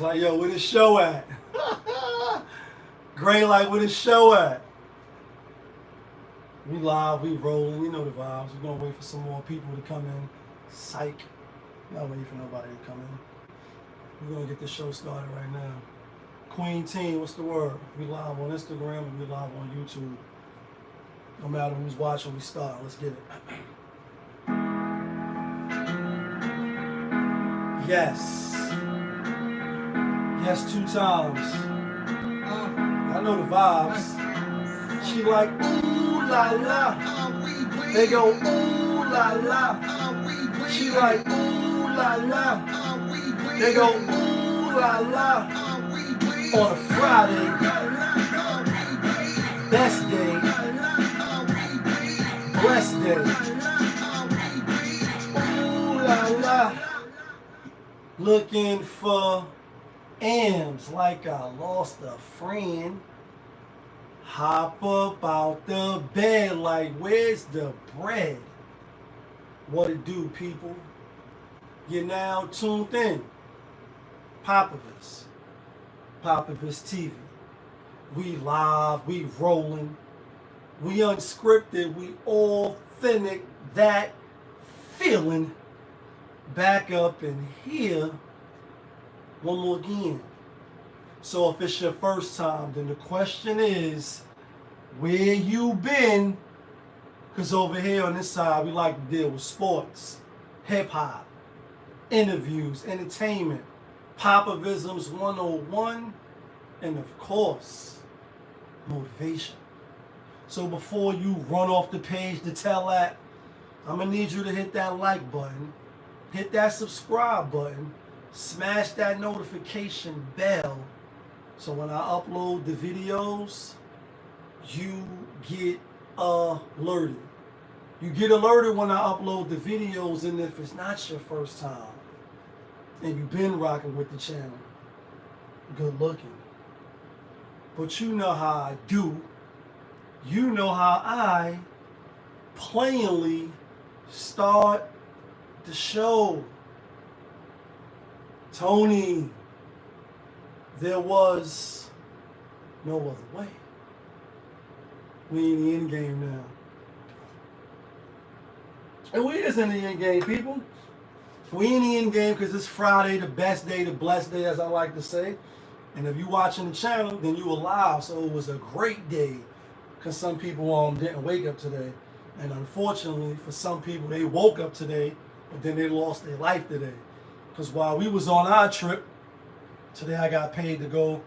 Like, yo, where the show at? Gray, like, where the show at? We live, we rolling, we know the vibes. We're gonna wait for some more people to come in. Psych. Not waiting for nobody to come in. We're gonna get the show started right now. Queen Team, what's the word? We live on Instagram and we live on YouTube. No matter who's watching, we start. Let's get it. Yes. Yes, 2 times. I know the vibes. She like, ooh la la. They go, ooh la la. She like, ooh la la. They go, ooh la la. On a Friday, best day, blessed day. Ooh la la. Looking for M's like I lost a friend. Hop up out the bed like where's the bread? What it do, people? You're now tuned in. Popovich TV. We live, we rolling, we unscripted, we authentic, that feeling. Back up in here one more again. So if it's your first time, then the question is, where you been? Because over here on this side, we like to deal with sports, hip-hop, interviews, entertainment, Popovisms 101, and of course, motivation. So before you run off the page to tell that, I'm going to need you to hit that like button, hit that subscribe button, smash that notification bell, so when I upload the videos, you get alerted. You get alerted when I upload the videos, and if it's not your first time, and you've been rocking with the channel, good looking. But you know how I do. You know how I plainly start the show. Tony, there was no other way. We in the end game now. And we is in the end game, people. We in the end game because it's Friday, the best day, the blessed day, as I like to say. And if you watching the channel, then you alive. So it was a great day because some people didn't wake up today. And unfortunately, for some people, they woke up today, but then they lost their life today. Because while we was on our trip, today I got paid to go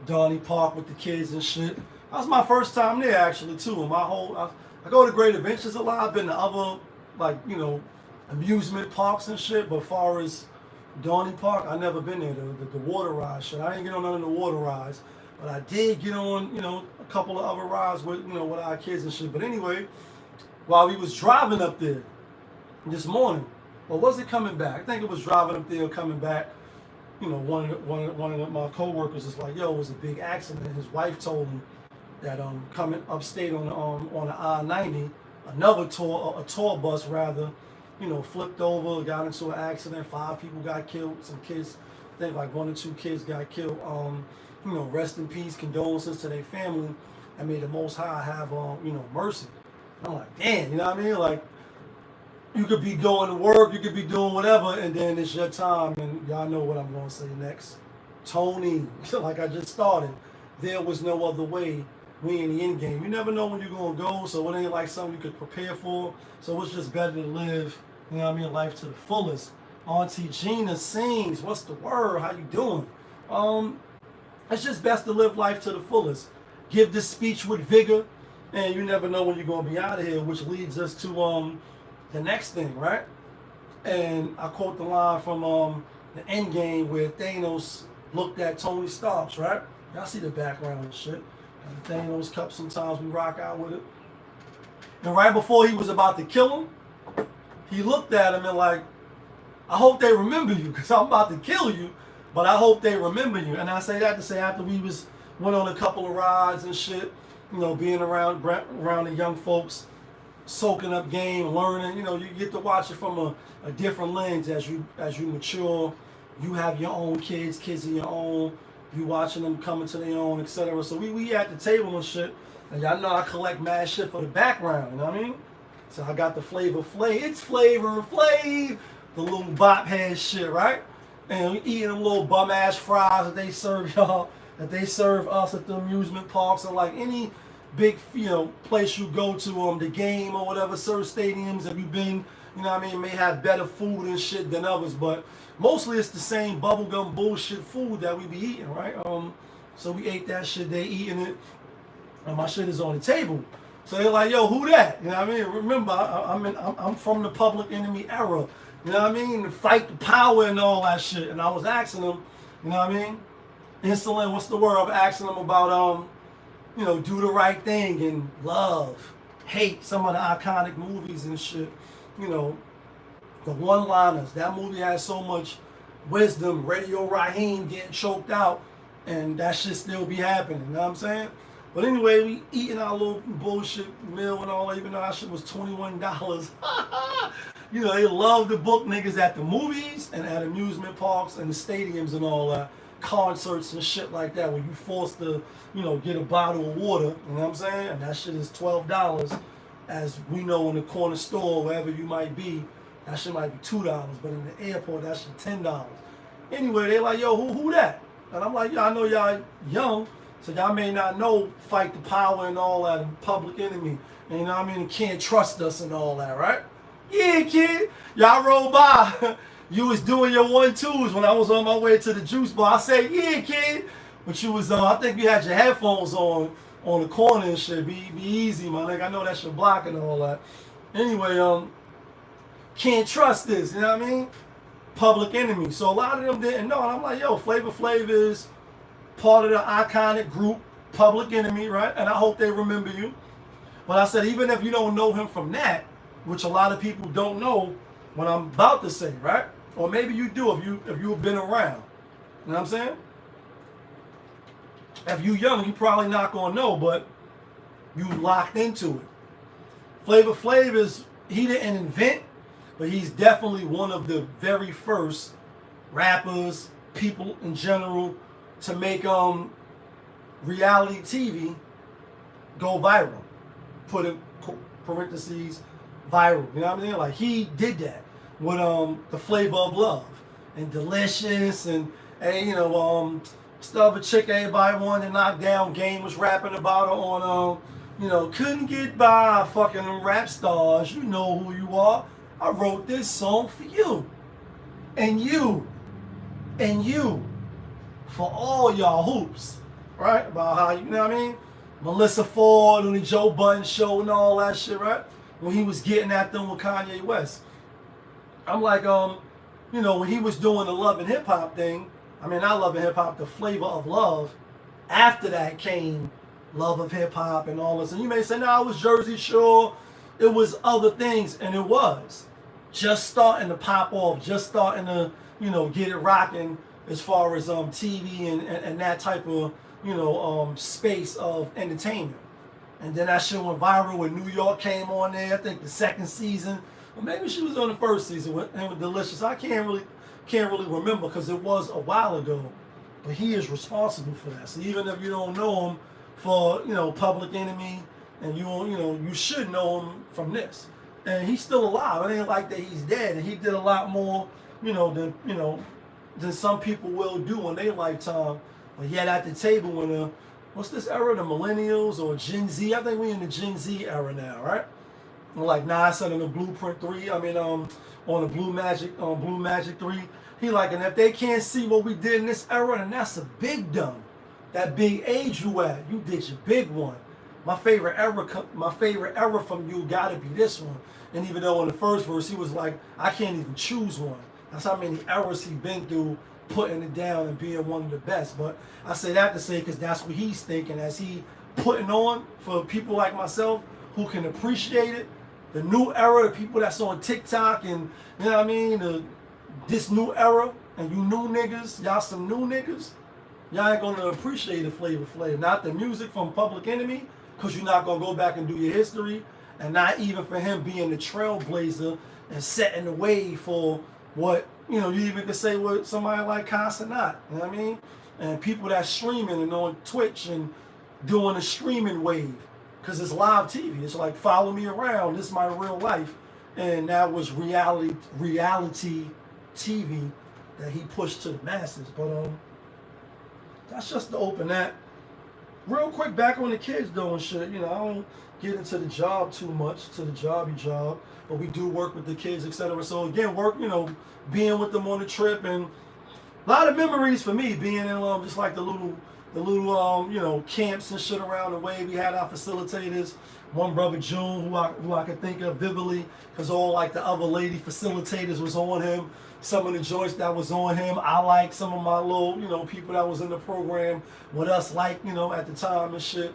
Donny Park with the kids and shit. That was my first time there actually too. I go to Great Adventures a lot. I've been to other, like, you know, amusement parks and shit, but as far as Donny Park, I never been there. The water ride shit. I didn't get on none of the water rides, but I did get on, you know, a couple of other rides with, you know, with our kids and shit. But anyway, while we was driving up there this morning, or was it coming back? I think it was driving up there or coming back. You know, one of my co-workers is like, yo, it was a big accident. His wife told him that coming upstate on the I-90, another tour bus rather, you know, flipped over, got into an accident. 5 people got killed. Some kids, I think like 1 or 2 kids got killed. You know, rest in peace, condolences to their family. And may the Most High have, you know, mercy. And I'm like, damn, you know what I mean? Like, you could be going to work, you could be doing whatever, and then it's your time, and y'all know what I'm going to say next. Tony, like I just started, there was no other way. We in the end game. You never know when you're going to go, so it ain't like something you could prepare for. So it's just better to live, you know what I mean, life to the fullest. Auntie Gina sings, what's the word? How you doing? It's just best to live life to the fullest. Give this speech with vigor, and you never know when you're going to be out of here, which leads us to the next thing, right? And I quote the line from the End Game where Thanos looked at Tony Stark, right? Y'all see the background and shit. And the Thanos cup, sometimes we rock out with it. And right before he was about to kill him, he looked at him and like, I hope they remember you because I'm about to kill you, but I hope they remember you. And I say that to say after went on a couple of rides and shit, you know, being around the young folks, soaking up game, learning. You know, you get to watch it from a different lens as you mature You have your own kids, kids of your own. You watching them coming to their own, etc. So we at the table and shit. And y'all know I collect mad shit for the background, you know what I mean? So I got the Flavor Flav. It's Flavor Flav. The little bop head shit, right? And we eating them little bum ass fries that they serve y'all, that they serve us at the amusement parks, or like any big, place you go to, the game or whatever, certain stadiums, have you been, you know what I mean, may have better food and shit than others, but mostly it's the same bubblegum bullshit food that we be eating, right? So we ate that shit, they eating it, and my shit is on the table. So they're like, yo, who that? You know what I mean? Remember, I'm from the Public Enemy era. You know what I mean? Fight the power and all that shit. And I was asking them, you know what I mean? Insulin, what's the word? I'm asking them about, Do the Right Thing and Love, Hate, some of the iconic movies and shit. The one-liners. That movie has so much wisdom. Radio Raheem getting choked out, and that shit still be happening. You know what I'm saying? But anyway, we eating our little bullshit meal and all that, even though our shit was $21. They love to book niggas at the movies and at amusement parks and the stadiums and all that, concerts and shit like that, where you forced to, get a bottle of water, you know what I'm saying? And that shit is $12. As we know, in the corner store, wherever you might be, that shit might be $2. But in the airport, that shit $10. Anyway, they like, yo, who that? And I'm like, yo, I know y'all young, so y'all may not know Fight the Power and all that and Public Enemy. And you know what I mean? Can't trust us and all that, right? Yeah, kid. Y'all rolled by. You was doing your 1-2s when I was on my way to the juice bar. I said, yeah, kid. But you was, I think you had your headphones on the corner and shit. Be easy, my nigga. I know that's your block and all that. Anyway, can't trust this, you know what I mean? Public Enemy. So a lot of them didn't know. And I'm like, yo, Flavor Flav is part of the iconic group Public Enemy, right? And I hope they remember you. But I said, even if you don't know him from that, which a lot of people don't know what I'm about to say, right? Or maybe you do if you've been around. You know what I'm saying? If you young, you probably not gonna know, but you locked into it. Flavor Flav he didn't invent, but he's definitely one of the very first rappers, people in general, to make reality TV go viral. Put in parentheses, viral. You know what I mean? Like, he did that with the Flavor of Love and Delicious and stuff, a chick everybody wanted to knock down. Game was rapping about her on couldn't get by fucking rap stars. You know who you are. I wrote this song for you. And you. And you. For all y'all hoops. Right? About how, you know what I mean? Melissa Ford on the Joe Budden show and all that shit, right? When he was getting at them with Kanye West. I'm like, when he was doing the Love and Hip Hop thing, not Love and Hip Hop, the Flavor of Love. After that came Love of Hip Hop and all this. And you may say, no, it was Jersey Shore. It was other things. And it was. Just starting to pop off. Just starting to, get it rocking as far as TV and that type of, space of entertainment. And then that shit went viral when New York came on there. I think the second season. Or maybe she was on the first season with him with Delicious. I can't really remember because it was a while ago. But he is responsible for that. So even if you don't know him for, Public Enemy, and you should know him from this. And he's still alive. It ain't like that he's dead. And he did a lot more, than some people will do in their lifetime. But yet at the table when what's this era? The millennials or Gen Z? I think we're in the Gen Z era now, right? Like Nas said on the Blueprint 3, on the Blue Magic 3, he like, and if they can't see what we did in this era, then that's a big dumb. That big age you at, you did your big one. My favorite era from you gotta be this one. And even though in the first verse he was like, I can't even choose one. That's how many eras he been through putting it down and being one of the best. But I say that to say because that's what he's thinking as he putting on for people like myself who can appreciate it. The new era, the people that's on TikTok and, you know what I mean, this new era, and you new niggas, y'all some new niggas, y'all ain't gonna appreciate the Flavor Flav. Not the music from Public Enemy, because you're not gonna go back and do your history, and not even for him being the trailblazer and setting the way for, what, you even could say with somebody like Casanat, you know what I mean? And people that streaming and on Twitch and doing a streaming wave, because it's live TV. It's like, follow me around. This is my real life. And that was reality TV that he pushed to the masses. But that's just to open that. Real quick, back on the kids doing shit. I don't get into the job too much, to the jobby job, but we do work with the kids, etc. So again, work, being with them on the trip, and a lot of memories for me being in just like the little camps and shit around the way. We had our facilitators. One brother June, who I could think of vividly, because all like the other lady facilitators was on him. Some of the joints that was on him, I like some of my little, people that was in the program with us, like, at the time and shit,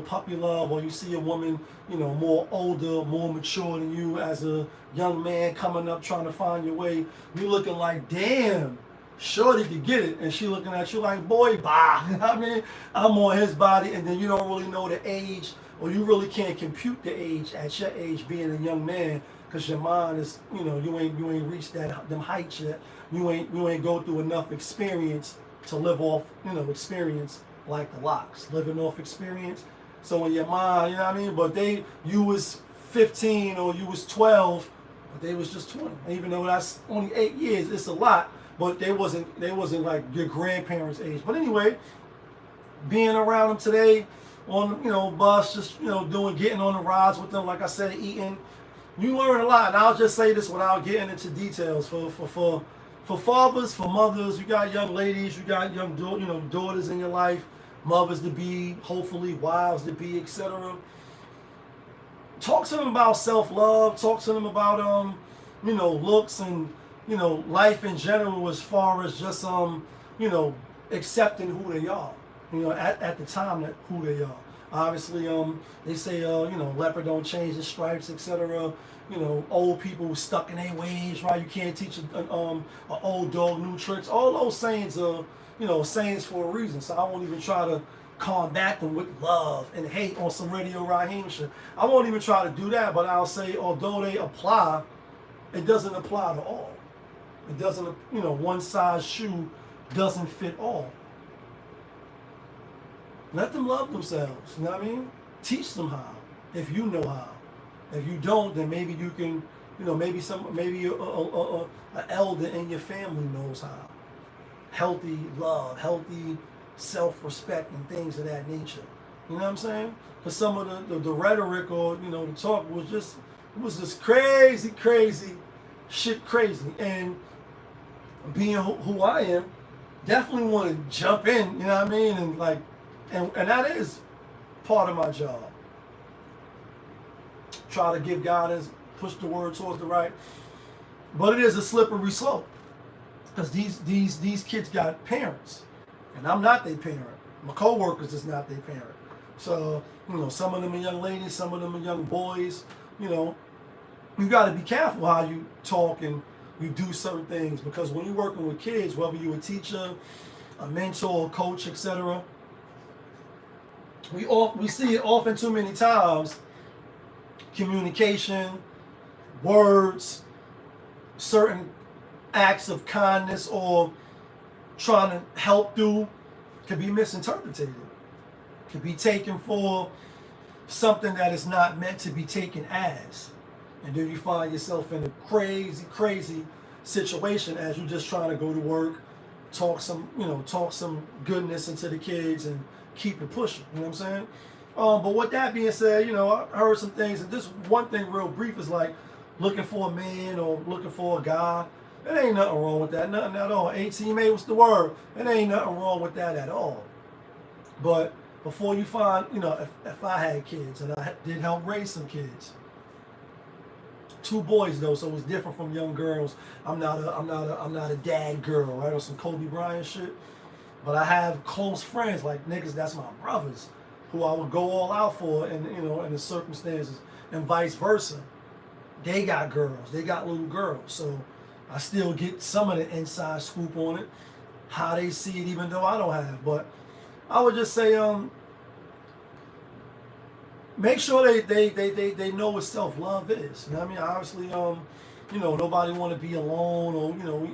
puppy love, or you see a woman, more older, more mature than you as a young man coming up trying to find your way. You looking like, damn, shorty could get it, and she looking at you like, boy, bye. I mean, I'm on his body, and then you don't really know the age, or you really can't compute the age at your age being a young man, because your mind is, you ain't reached them heights yet. You ain't go through enough experience to live off, experience like the locks, living off experience. So in your mind, you know what I mean? But you was 15 or you was 12, but they was just 20. Even though that's only 8 years, it's a lot. But they wasn't like your grandparents' age. But anyway, being around them today on bus, just getting on the rides with them, like I said, eating. You learn a lot, and I'll just say this without getting into details. For fathers, for mothers, you got young ladies, you got young daughters in your life, mothers to be, hopefully wives to be, etc. Talk to them about self-love. Talk to them about looks and life in general, as far as just accepting who they are. At the time, that who they are. Obviously, they say, leopard don't change the stripes, etc. Old people stuck in their ways, right? You can't teach an old dog new tricks. All those sayings are, sayings for a reason. So I won't even try to combat them with love and hate on some Radio Raheem shit. I won't even try to do that, but I'll say, although they apply, it doesn't apply to all. It doesn't, one size shoe doesn't fit all. Let them love themselves, you know what I mean? Teach them how, if you know how. If you don't, then maybe you can, maybe an elder in your family knows how. Healthy love, healthy self-respect, and things of that nature. You know what I'm saying? Because some of the rhetoric or, the talk was just crazy shit crazy. And being who I am, definitely want to jump in, you know what I mean? And like, and that is part of my job. Try to give guidance, push the word towards the right. But it is a slippery slope. Because these kids got parents. And I'm not their parent. My co-workers is not their parent. So, some of them are young ladies, some of them are young boys. You got to be careful how you talk and you do certain things. Because when you're working with kids, whether you're a teacher, a mentor, a coach, etc., we see it often too many times. Communication, words, certain acts of kindness or trying to help through can be misinterpreted. Can be taken for something that is not meant to be taken as. And then you find yourself in a crazy situation as you're just trying to go to work, talk some goodness into the kids and keep it pushing. You know what I'm saying? But with that being said, I heard some things, and this one thing real brief is like looking for a man or looking for a guy. There ain't nothing wrong with that, nothing at all. 18 May, what's the word? There ain't nothing wrong with that at all. But before you find, if I had kids, and I did help raise some kids, 2 boys though, so it was different from young girls. I'm not a dad girl, right, or some Kobe Bryant shit. But I have close friends, like niggas that's my brothers, who I would go all out for, and in the circumstances, and vice versa. They got girls, they got little girls, so I still get some of the inside scoop on it, how they see it, even though I don't have. But I would just say, make sure they know what self-love is. You know what I mean? Obviously, You know, nobody want to be alone, or you know,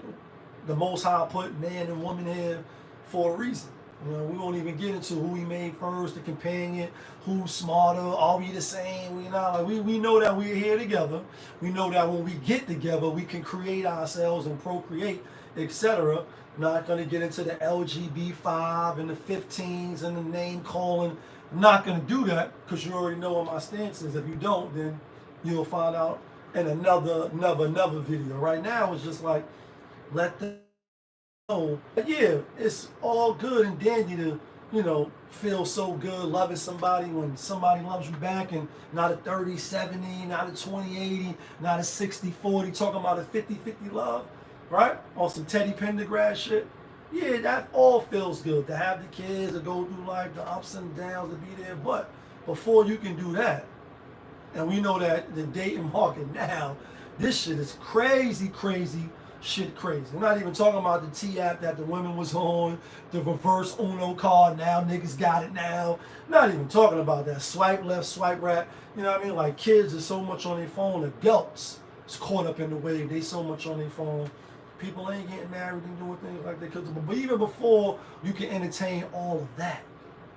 the Most High put man and woman here for a reason. You know, we won't even get into who he made first, the companion, who's smarter, are we the same? We not like we know that we're here together. We know that when we get together, we can create ourselves and procreate, etc. Not gonna get into the LGB5 and the 15s and the name calling. I'm not gonna do that because you already know what my stance is. If you don't, then you'll find out in another video. Right now, it's just like let them. But yeah, it's all good and dandy to, you know, feel so good loving somebody when somebody loves you back, and not a 30-70, not a 20-80, not a 60-40, talking about a 50-50 love, right? On some Teddy Pendergrass shit. Yeah, that all feels good to have the kids, to go through life, the ups and downs, to be there. But before you can do that, and we know that the dating market now, this shit is crazy shit crazy. I'm not even talking about the T app that the women was on, the reverse Uno card, now niggas got it now. Not even talking about that. Swipe left, swipe right. You know what I mean? Like kids are so much on their phone, adults is caught up in the wave. They so much on their phone. People ain't getting married and doing things like that. But even before you can entertain all of that,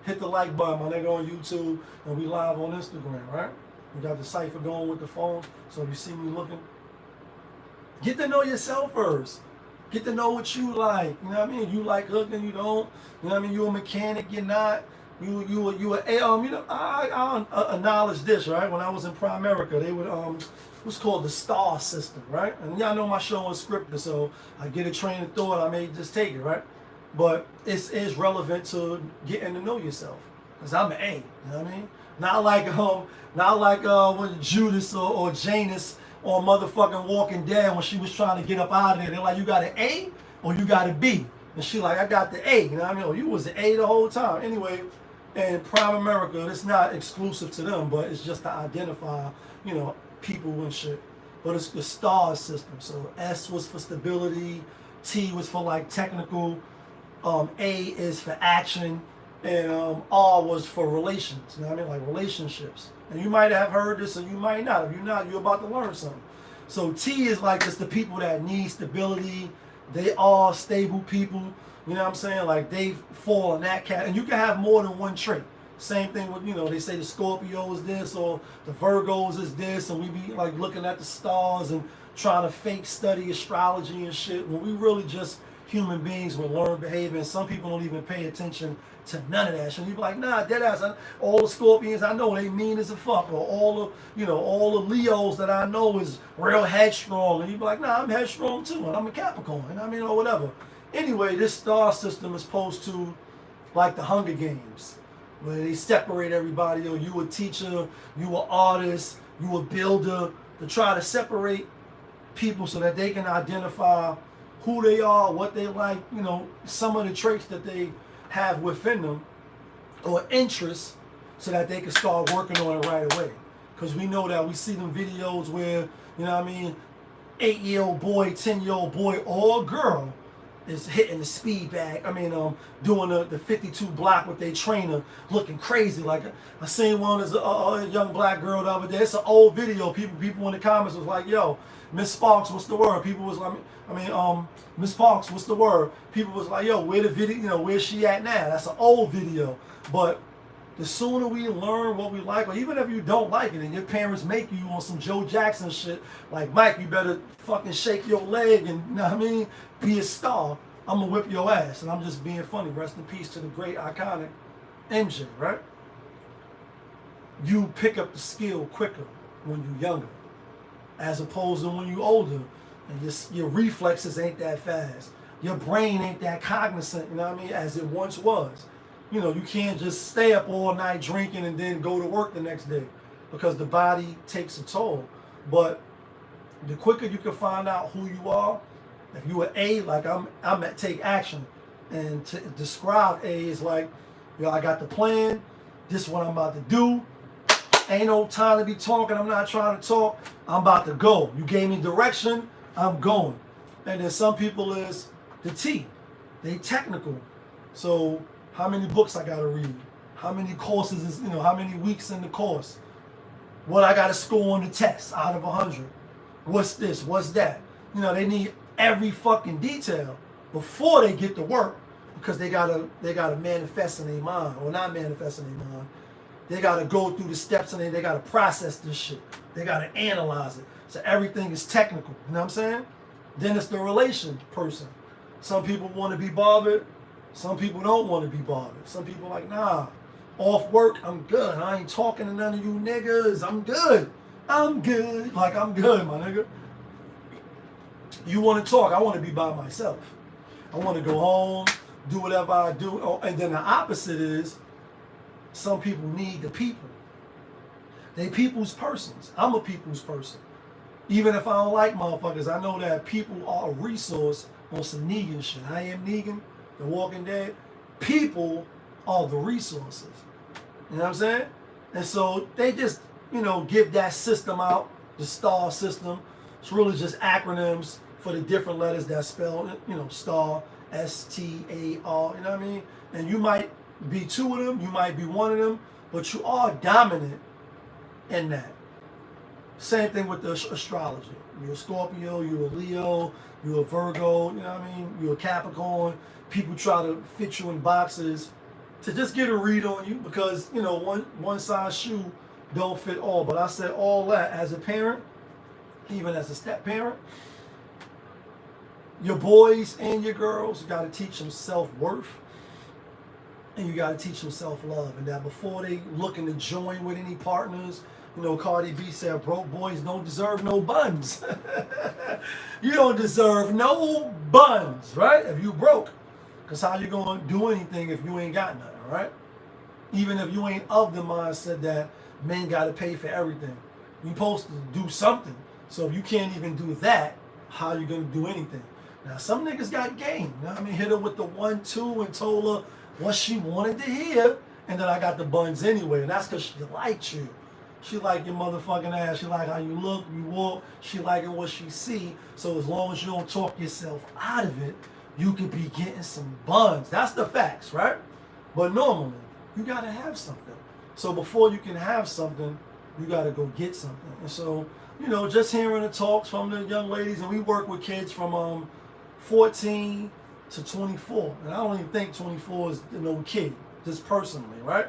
hit the like button, my nigga, on YouTube, and we live on Instagram, right? We got the cipher going with the phone, so if you see me looking, get to know yourself first. Get to know what you like. You know what I mean? You like hooking, you don't. You know what I mean? You a mechanic, you're not. I acknowledge this, right? When I was in Primerica, they would what's called the STAR system, right? And y'all know my show is scripted, so I get a train of thought, I may just take it, right? But it's relevant to getting to know yourself. Cause I'm an A, you know what I mean? Not like when Judas or Janus on motherfucking Walking Dead when she was trying to get up out of there. They're like, you got an A or you got a B? And she like, I got the A. You know what I mean? Oh, you was the A the whole time. Anyway, in Primerica, it's not exclusive to them, but it's just to identify, you know, people and shit. But it's the STAR system. So S was for stability, T was for like technical, A is for action, and R was for relations. You know what I mean? Like relationships. And you might have heard this, and you might not. If you're not, you're about to learn something. So T is like just the people that need stability. They are stable people. You know what I'm saying? Like they fall in that cat. And you can have more than one trait. Same thing with, you know, they say the Scorpio is this or the Virgos is this, and we be like looking at the stars and trying to fake study astrology and shit, when we really just human beings with learned behavior. And some people don't even pay attention to none of that shit. You be like, nah, deadass, all the Scorpions I know, they mean as a fuck. Or all the Leos that I know is real headstrong. And you be like, nah, I'm headstrong too, and I'm a Capricorn, and I mean, or whatever. Anyway, this star system is supposed to, like the Hunger Games, where they separate everybody. Or you a teacher, you an artist, you a builder, to try to separate people so that they can identify who they are, what they like, you know, some of the traits that they have within them, or interests, so that they can start working on it right away. Because we know that we see them videos where, you know what I mean, 8-year-old boy, 10-year-old boy, or girl is hitting the speed bag. I mean, doing the 52 block with their trainer, looking crazy. Like I seen one as a young black girl the other day. It's an old video. People in the comments was like, "Yo, Miss Sparks, what's the word?" People was like, Miss Sparks, what's the word? People was like, "Yo, where the video? You know, where's she at now?" That's an old video. But the sooner we learn what we like, or even if you don't like it and your parents make you on some Joe Jackson shit, like, Mike, you better fucking shake your leg and, you know what I mean, be a star, I'm gonna whip your ass. And I'm just being funny. Rest in peace to the great, iconic MJ, right? You pick up the skill quicker when you're younger, as opposed to when you're older, and your reflexes ain't that fast. Your brain ain't that cognizant, you know what I mean, as it once was. You know, you can't just stay up all night drinking and then go to work the next day, because the body takes a toll. But the quicker you can find out who you are, if you are A, like I'm at take action. And to describe A is like, yo, I got the plan, this is what I'm about to do. Ain't no time to be talking, I'm not trying to talk, I'm about to go. You gave me direction, I'm going. And then some people is the T, they technical. So how many books I gotta read? How many courses is, how many weeks in the course? What I gotta score on the test out of 100? What's this? What's that? You know, they need every fucking detail before they get to work because they gotta manifest in their mind, or not manifest in their mind. They gotta go through the steps and they gotta process this shit. They gotta analyze it. So everything is technical. You know what I'm saying? Then it's the relation person. Some people want to be bothered. Some people don't want to be bothered. Some people like, nah, off work, I'm good. I ain't talking to none of you niggas. I'm good. I'm good. Like, I'm good, my nigga. You want to talk. I want to be by myself. I want to go home, do whatever I do. Oh, and then the opposite is some people need the people. They people's persons. I'm a people's person. Even if I don't like motherfuckers, I know that people are a resource on some Negan shit. I am Negan, The Walking Dead. People are the resources. You know what I'm saying? And so they just, you know, give that system out, the STAR system. It's really just acronyms for the different letters that spell, you know, STAR, S-T-A-R, you know what I mean? And you might be two of them, you might be one of them, but you are dominant in that. Same thing with the astrology. You're a Scorpio, you're a Leo, you're a Virgo, you know what I mean? You're a Capricorn. People try to fit you in boxes to just get a read on you because, you know, one size shoe don't fit all. But I said all that as a parent, even as a step parent, your boys and your girls, you got to teach them self-worth and you got to teach them self-love. And that before they looking to join with any partners, you know, Cardi B said, broke boys don't deserve no buns. You don't deserve no buns, right? If you broke. Because how you going to do anything if you ain't got nothing, right? Even if you ain't of the mindset that men got to pay for everything. You supposed to do something. So if you can't even do that, how you going to do anything? Now, some niggas got game. You know what I mean? Hit her with the 1-2 and told her what she wanted to hear. And then I got the buns anyway. And that's because she liked you. She like your motherfucking ass. She like how you look, you walk. She liking what she see. So as long as you don't talk yourself out of it, you could be getting some buns. That's the facts, right? But normally, you got to have something. So before you can have something, you got to go get something. And so, you know, just hearing the talks from the young ladies, and we work with kids from 14 to 24. And I don't even think 24 is no kid, just personally, right?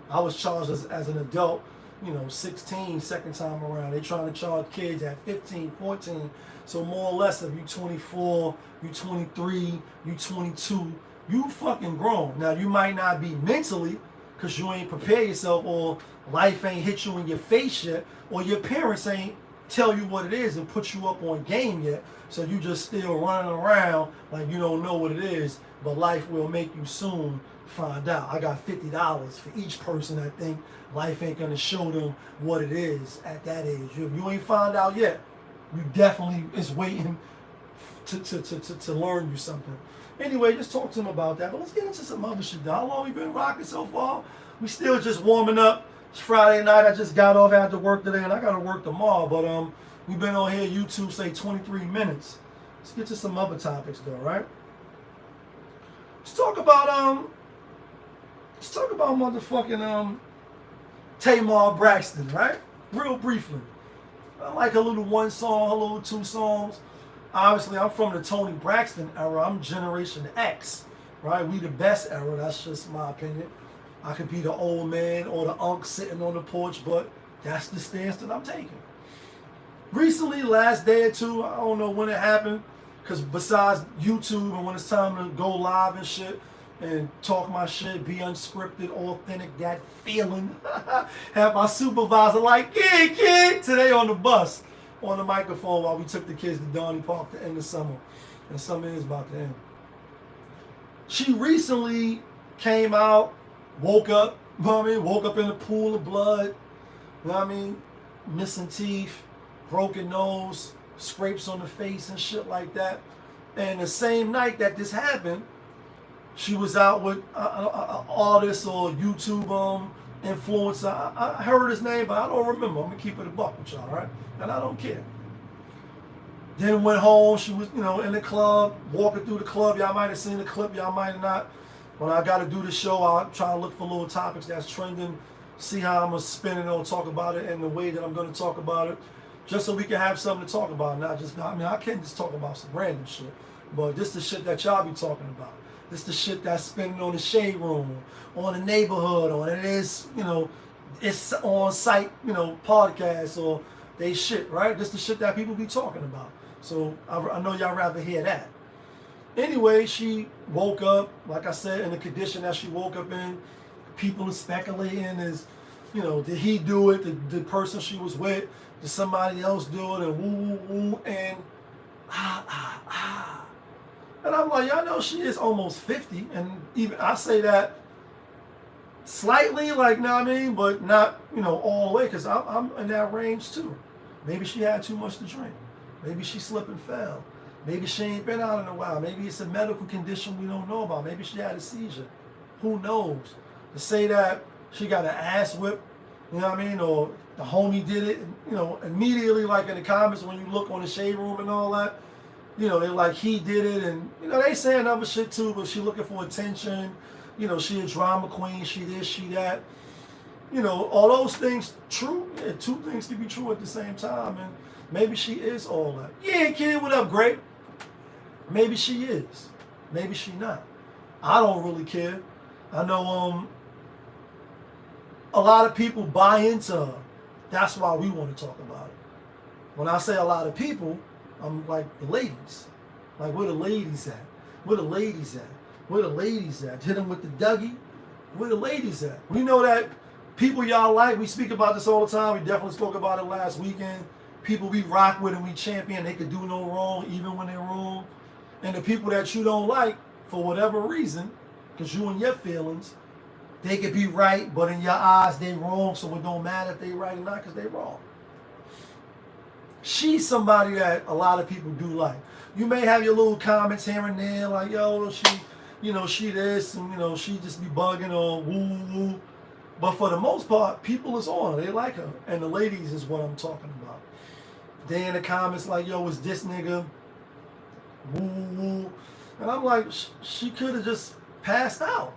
I was charged as an adult, you know, 16 second time around. They trying to charge kids at 15, 14. So more or less, if you 24, you 23, you 22, you fucking grown. Now, you might not be mentally because you ain't prepared yourself, or life ain't hit you in your face yet, or your parents ain't tell you what it is and put you up on game yet. So you just still running around like you don't know what it is, but life will make you soon find out. I got $50 for each person that think life ain't gonna show them what it is at that age. If you ain't found out yet, you definitely is waiting to learn you something. Anyway, just talk to them about that. But let's get into some other shit. How long we been rocking so far? We still just warming up. It's Friday night. I just got off after work today, and I gotta work tomorrow. But we've been on here, YouTube say 23 minutes. Let's get to some other topics though, right? Let's talk about motherfucking Tamar Braxton, right? Real briefly. I like a little one song, a little two songs. Obviously, I'm from the Tony Braxton era. I'm Generation X, right? We the best era. That's just my opinion. I could be the old man or the unk sitting on the porch, but that's the stance that I'm taking. Recently, last day or two, I don't know when it happened, because besides YouTube and when it's time to go live and shit, and talk my shit, be unscripted, authentic, that feeling. Have my supervisor like, yeah, kid, today on the bus, on the microphone while we took the kids to Donny Park to end the summer. And summer is about to end. She recently came out, woke up, you know what I mean? Woke up in a pool of blood, you know what I mean? Missing teeth, broken nose, scrapes on the face and shit like that. And the same night that this happened, she was out with an artist or YouTube influencer. I heard his name, but I don't remember. I'm going to keep it a buck with y'all, right? And I don't care. Then went home. She was, you know, in the club, walking through the club. Y'all might have seen the clip. Y'all might have not. When I got to do the show, I'll try to look for little topics that's trending, see how I'm going to spin it or talk about it in the way that I'm going to talk about it. just so we can have something to talk about. Not just, I mean, I can't just talk about some random shit, but this the shit that y'all be talking about. This the shit that's spinning on the shade room, on the neighborhood, on it is, you know, it's on site, you know, podcasts or they shit, right? This the shit that people be talking about. So I know y'all rather hear that. Anyway, she woke up, like I said, in the condition that she woke up in. People are speculating is, you know, did he do it? Did the person she was with, did somebody else do it? And woo, woo, woo, and And I'm like, y'all know she is almost 50. And even I say that slightly, like, know what I mean? But not, you know, all the way, because I'm in that range too. Maybe she had too much to drink. Maybe she slipped and fell. Maybe she ain't been out in a while. Maybe it's a medical condition we don't know about. Maybe she had a seizure. Who knows? To say that she got an ass whip, you know what I mean? Or the homie did it, you know, immediately, like in the comments when you look on the shade room and all that, you know, they're like, he did it. And, you know, they saying other shit too, but she looking for attention. You know, she a drama queen. She this, she that. You know, all those things true. Yeah, two things can be true at the same time. And maybe she is all that. Yeah, kid, what up, great? Maybe she is. Maybe she not. I don't really care. I know a lot of people buy into her. That's why we want to talk about it. When I say a lot of people, I'm like the ladies. Like, where the ladies at? Where the ladies at? Where the ladies at? Hit them with the Dougie. Where the ladies at? We know that people y'all like, we speak about this all the time. We definitely spoke about it last weekend. People we rock with and we champion, they could do no wrong even when they're wrong. And the people that you don't like, for whatever reason, because you and your feelings, they could be right, but in your eyes they wrong, so it don't matter if they right or not because they wrong. She's somebody that a lot of people do like. You may have your little comments here and there, like, yo, she, you know, she this, and, you know, she just be bugging or woo, woo, woo. But for the most part, people is on her. They like her. And the ladies is what I'm talking about. They in the comments like, yo, it's this nigga, woo, woo, woo. And I'm like, she could have just passed out.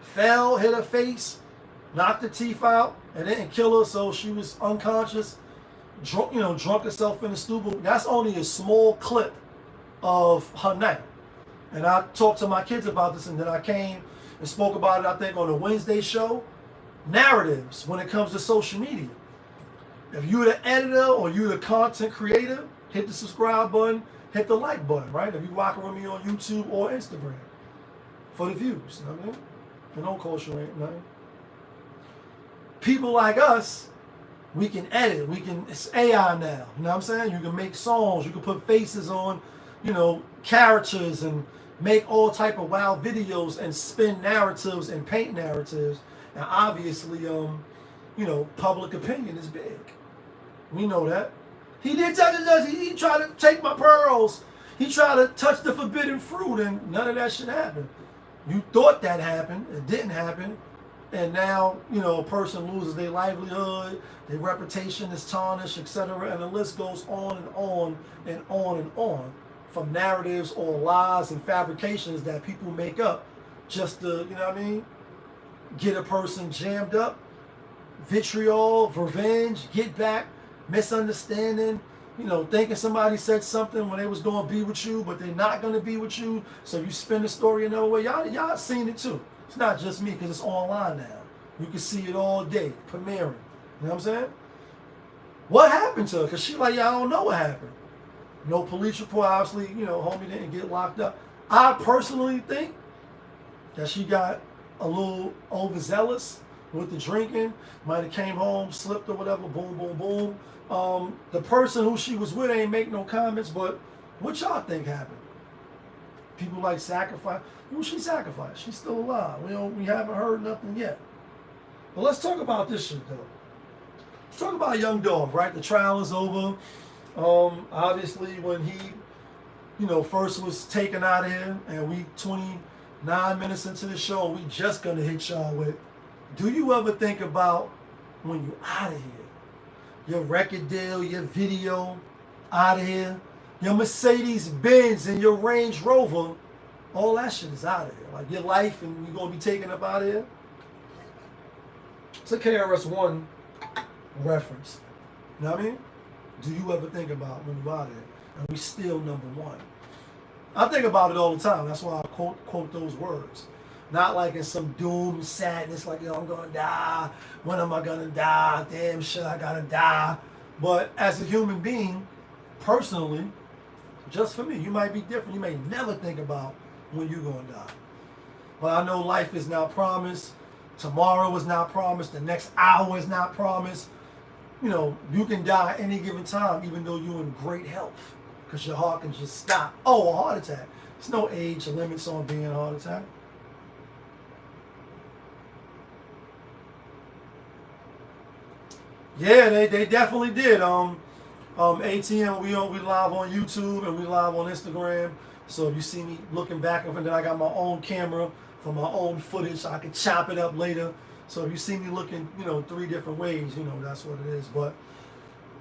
Fell, hit her face, knocked her teeth out, and didn't kill her, so she was unconscious. Drunk, you know, drunk herself in the stupor. That's only a small clip of her night. And I talked to my kids about this, and then I came and spoke about it, I think, on the Wednesday show. Narratives when it comes to social media. If you're the editor or you're the content creator, hit the subscribe button, hit the like button, right? If you're rocking with me on YouTube or Instagram for the views, you know what I mean? It don't cost you ain't nothing. People like us, we can edit. It's AI now. You know what I'm saying? You can make songs. You can put faces on, you know, characters and make all type of wild videos and spin narratives and paint narratives. And obviously, you know, public opinion is big. We know that. He did touch us. He tried to take my pearls. He tried to touch the forbidden fruit, and none of that shit happened. You thought that happened. It didn't happen. And now, you know, a person loses their livelihood, their reputation is tarnished, etc. And the list goes on and on and on and on from narratives or lies and fabrications that people make up just to, you know what I mean, get a person jammed up, vitriol, revenge, get back, misunderstanding, you know, thinking somebody said something when they was going to be with you, but they're not going to be with you, so you spin the story another way. Y'all seen it too. It's not just me because it's online now. You can see it all day, premiering. You know what I'm saying? What happened to her? Because she like, y'all don't know what happened. No police report, obviously, you know, homie didn't get locked up. I personally think that she got a little overzealous with the drinking. Might have came home, slipped or whatever, boom, boom, boom. The person who she was with ain't make no comments, but what y'all think happened? People like sacrifice. Who she sacrificed? She's still alive. We haven't heard nothing yet. But let's talk about this shit though. Let's talk about Young Dog, right? The trial is over. Obviously when he, you know, first was taken out of here, and we 29 minutes into the show, we just gonna hit y'all with, do you ever think about when you out of here? Your record deal, your video, out of here. Your Mercedes Benz and your Range Rover, all that shit is out of here. Like your life, and you're gonna be taken up out of here. It's a KRS-One reference. You know what I mean? do you ever think about when you out there? And we still number one. I think about it all the time. That's why I quote those words. Not like in some doom sadness, like, yo, I'm gonna die. When am I gonna die? Damn shit, I gotta die. But as a human being, personally, just for me, you might be different. You may never think about when you're gonna die. But I know life is not promised. Tomorrow is not promised. The next hour is not promised. You know, you can die at any given time, even though you're in great health, because your heart can just stop. Oh, a heart attack. There's no age limits on being a heart attack. Yeah, they definitely did. ATM, we live on YouTube and we live on Instagram. So if you see me looking back, and then I got my own camera for my own footage, so I can chop it up later. So if you see me looking, 3 different ways, that's what it is. But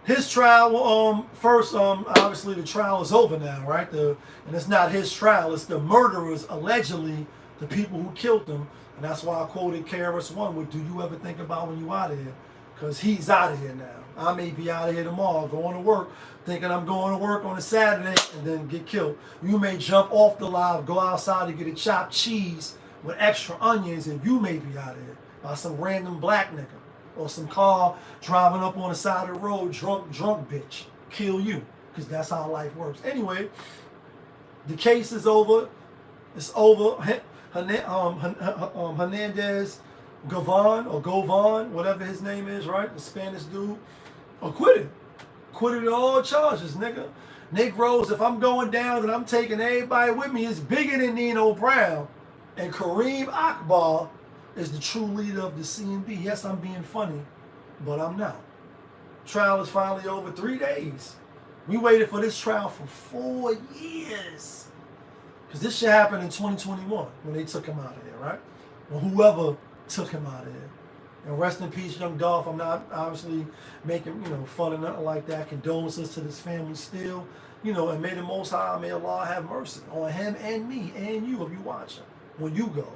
his trial, first, obviously the trial is over now, right? And it's not his trial; it's the murderers, allegedly, the people who killed him. And that's why I quoted KRS-One with, "Do you ever think about when you out of here?" Because he's out of here now. I may be out of here tomorrow, going to work, thinking I'm going to work on a Saturday, and then get killed. You may jump off the live, go outside to get a chopped cheese with extra onions, and you may be out of here by some random black nigga or some car driving up on the side of the road, drunk bitch, kill you, because that's how life works. Anyway, the case is over. It's over. Hernandez Govan, whatever his name is, right? The Spanish dude, acquitted. Acquitted of all charges, nigga. Negroes, if I'm going down and I'm taking everybody with me, it's bigger than Nino Brown. And Kareem Akbar is the true leader of the CNB. Yes, I'm being funny, but I'm not. Trial is finally over. 3 days. We waited for this trial for 4 years. Because this shit happened in 2021 when they took him out of there, right? Or whoever took him out of there. And rest in peace, young Dolph. I'm not obviously making, fun of nothing like that. Condolences to this family still. And may the Most High, may Allah have mercy on him and me and you if you watching. When you go.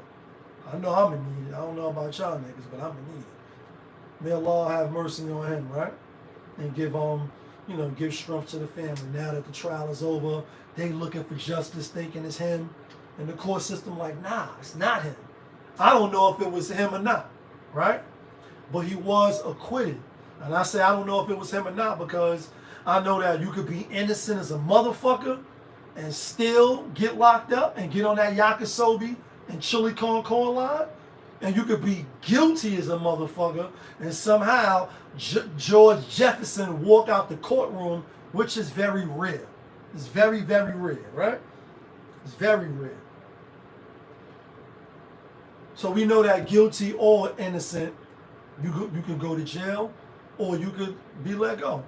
I know I'm in need. I don't know about y'all niggas, but I'm in need. May Allah have mercy on him, right? And give give strength to the family. Now that the trial is over, they looking for justice, thinking it's him. And the court system like, nah, it's not him. I don't know if it was him or not, right? But he was acquitted. And I say I don't know if it was him or not because I know that you could be innocent as a motherfucker and still get locked up and get on that yakisobe and chili con line. And you could be guilty as a motherfucker and somehow George Jefferson walk out the courtroom, which is very rare. It's very, very rare, right? It's very rare. So we know that guilty or innocent, you could go to jail or you could be let go.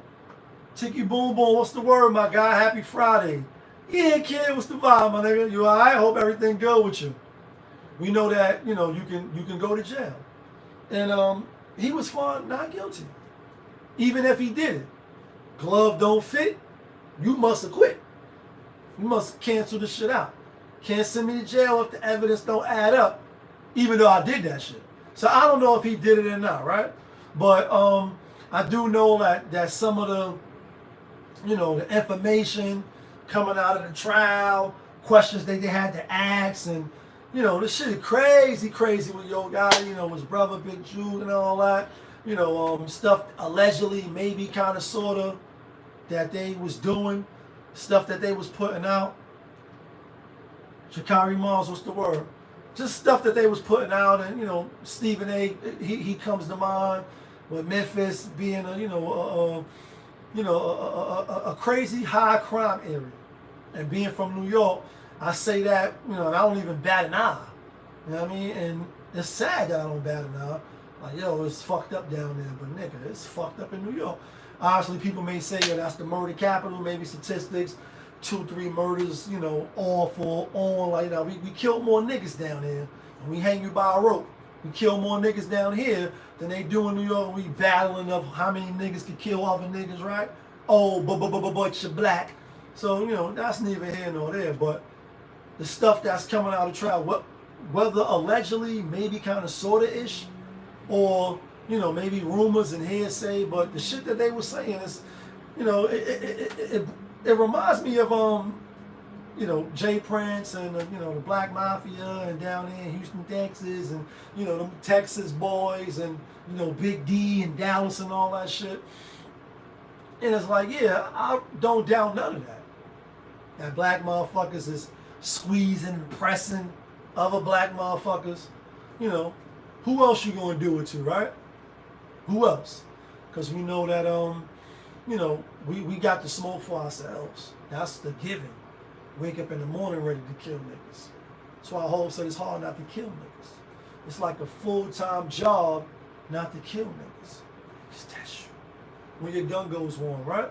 Tiki Boom Boom, what's the word, my guy? Happy Friday. Yeah, kid, what's the vibe, my nigga? You all right? Hope everything good with you. We know that, you can go to jail. And he was found not guilty. Even if he did it. Glove don't fit, you must acquit. You must cancel the shit out. Can't send me to jail if the evidence don't add up, even though I did that shit. So I don't know if he did it or not, right? But I do know that some of the, the information coming out of the trial, questions that they had to ask, and this shit is crazy with your guy, his brother Big Jude and all that, stuff allegedly, maybe kind of sort of that they was doing, stuff that they was putting out. Shakari Mars, what's the word? Just stuff that they was putting out, and Stephen A. He comes to mind with Memphis being a crazy high crime area, and being from New York, I say that I don't even bat an eye. You know what I mean? And it's sad that I don't bat an eye. Like, it's fucked up down there, but nigga, it's fucked up in New York. Obviously, people may say, that's the murder capital, maybe statistics, 2-3 murders, we killed more niggas down here, and we hang you by a rope. We kill more niggas down here than they do in New York. We battling of how many niggas can kill other niggas, right? Oh, but you're black. So, that's neither here nor there, but the stuff that's coming out of trial, whether allegedly, maybe kind of sort of ish, or maybe rumors and hearsay, but the shit that they were saying is, you know, it reminds me of you know, Jay Prince and you know, the Black Mafia and down there in Houston, Texas, and you know, the Texas boys and you know, Big D and Dallas and all that shit. And it's like, yeah, I don't doubt none of that. That black motherfuckers is squeezing and pressing other black motherfuckers. You know, who else you gonna do it to, right? Who else? Because we know that you know, we got the smoke for ourselves. That's the giving. Wake up in the morning ready to kill niggas. That's why I hope said it's hard not to kill niggas. It's like a full-time job not to kill niggas. It's that shit. When your gun goes warm, right?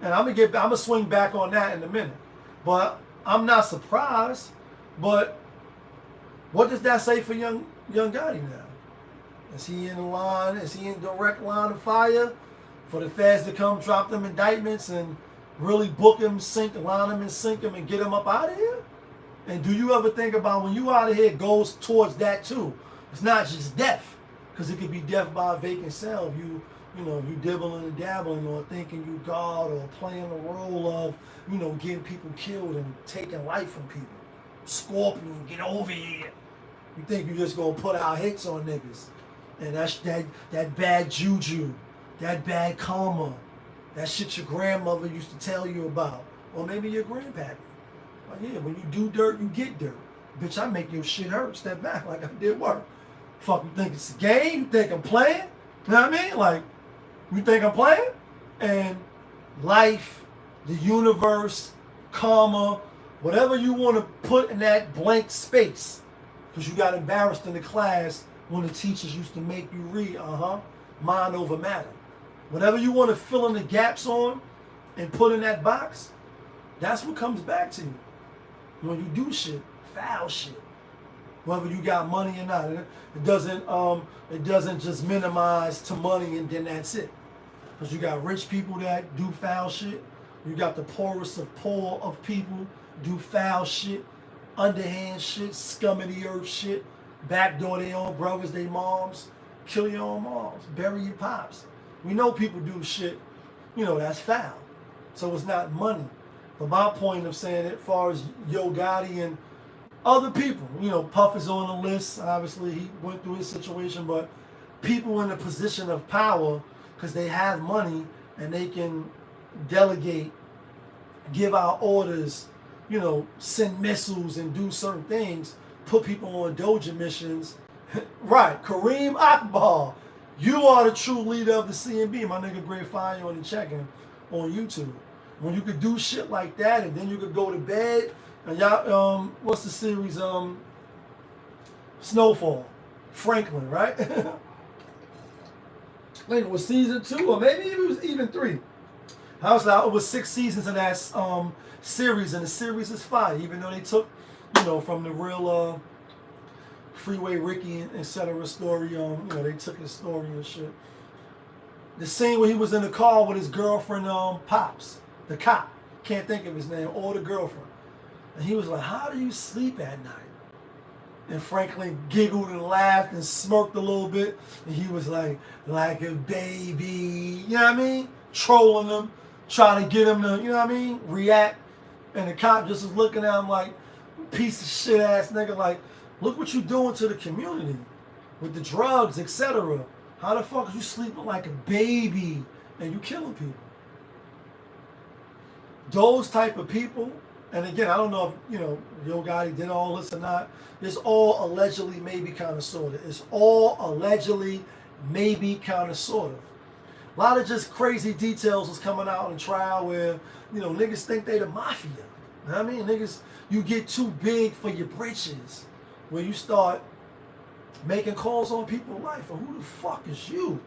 And I'm gonna swing back on that in a minute. But I'm not surprised. But what does that say for young Gotti now? Is he in the line? Is he in direct line of fire for the feds to come drop them indictments and really book him, line him and sink him and get him up out of here? And do you ever think about when you out of here, it goes towards that too? It's not just death, because it could be death by a vacant cell. You know, you dibbling and dabbling or thinking you God or playing the role of, you know, getting people killed and taking life from people. Scorpion, get over here. You think you just gonna put out hits on niggas. And that's that bad juju, that bad karma, that shit your grandmother used to tell you about. Or maybe your grandpappy. Like, yeah, when you do dirt, you get dirt. Bitch, I make your shit hurt. Step back like I did work. Fuck, you think it's a game? You think I'm playing? You know what I mean? Like, you think I'm playing? And life, the universe, karma, whatever you want to put in that blank space. Because you got embarrassed in the class when the teachers used to make you read, mind over matter. Whatever you want to fill in the gaps on and put in that box, that's what comes back to you. When you do shit, foul shit. Whether you got money or not. It doesn't just minimize to money and then that's it. Because you got rich people that do foul shit. You got the poorest of poor of people do foul shit, underhand shit, scum of the earth shit, backdoor their own brothers, their moms, kill your own moms, bury your pops. We know people do shit, you know, that's foul. So it's not money. But my point of saying it, as far as Yo Gotti and other people, you know, Puff is on the list. Obviously, he went through his situation, but people in a position of power, because they have money and they can delegate, give out orders, you know, send missiles and do certain things, put people on Doja missions. Right, Kareem Akbar, you are the true leader of the CNB. My nigga Great Fire on the check-in on YouTube. When you could do shit like that and then you could go to bed. And y'all, what's the series? Snowfall, Franklin, right? I think it was season 2 or maybe it was even 3. I was like, it was 6 seasons of that series, and the series is fire. Even though they took, you know, from the real Freeway Ricky and etc. story, you know, they took his story and shit. The scene where he was in the car with his girlfriend, Pops, the cop, can't think of his name, or the girlfriend. And he was like, how do you sleep at night? And Franklin giggled and laughed and smirked a little bit. And he was like a baby. You know what I mean? Trolling him, trying to get him to, you know what I mean, react. And the cop just was looking at him like, piece of shit ass nigga, like, look what you doing to the community with the drugs, etc. How the fuck are you sleeping like a baby and you killing people? Those type of people. And again, I don't know if, you know, Yo Gotti did all this or not. It's all allegedly, maybe, kind of, sort of. It's all allegedly, maybe, kind of, sort of. A lot of just crazy details was coming out in trial where, you know, niggas think they the mafia. You know what I mean? Niggas, you get too big for your britches. Where you start making calls on people's life. Or who the fuck is you?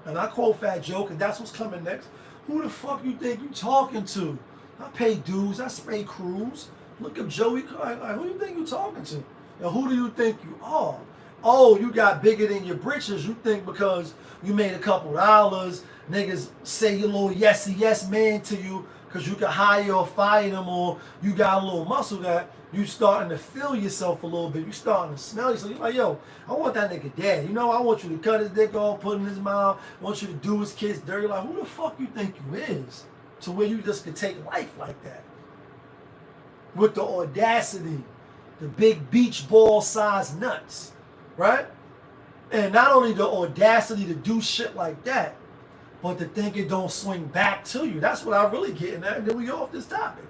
And I quote Fat Joe, and that's what's coming next. Who the fuck you think you talking to? I pay dues, I spray crews. Look up Joey, like, who do you think you talking to? And who do you think you are? Oh, you got bigger than your britches. You think because you made a couple dollars, niggas say your little yes man to you because you can hire or fire them, or you got a little muscle that you starting to feel yourself a little bit. You starting to smell yourself. You're like, yo, I want that nigga dead. You know, I want you to cut his dick off, put it in his mouth. I want you to do his kids dirty. Like, who the fuck you think you is? to where you just could take life like that. With the audacity, the big beach ball sized nuts, right? And not only the audacity to do shit like that, but to think it don't swing back to you. That's what I'm really getting at. And then we off this topic.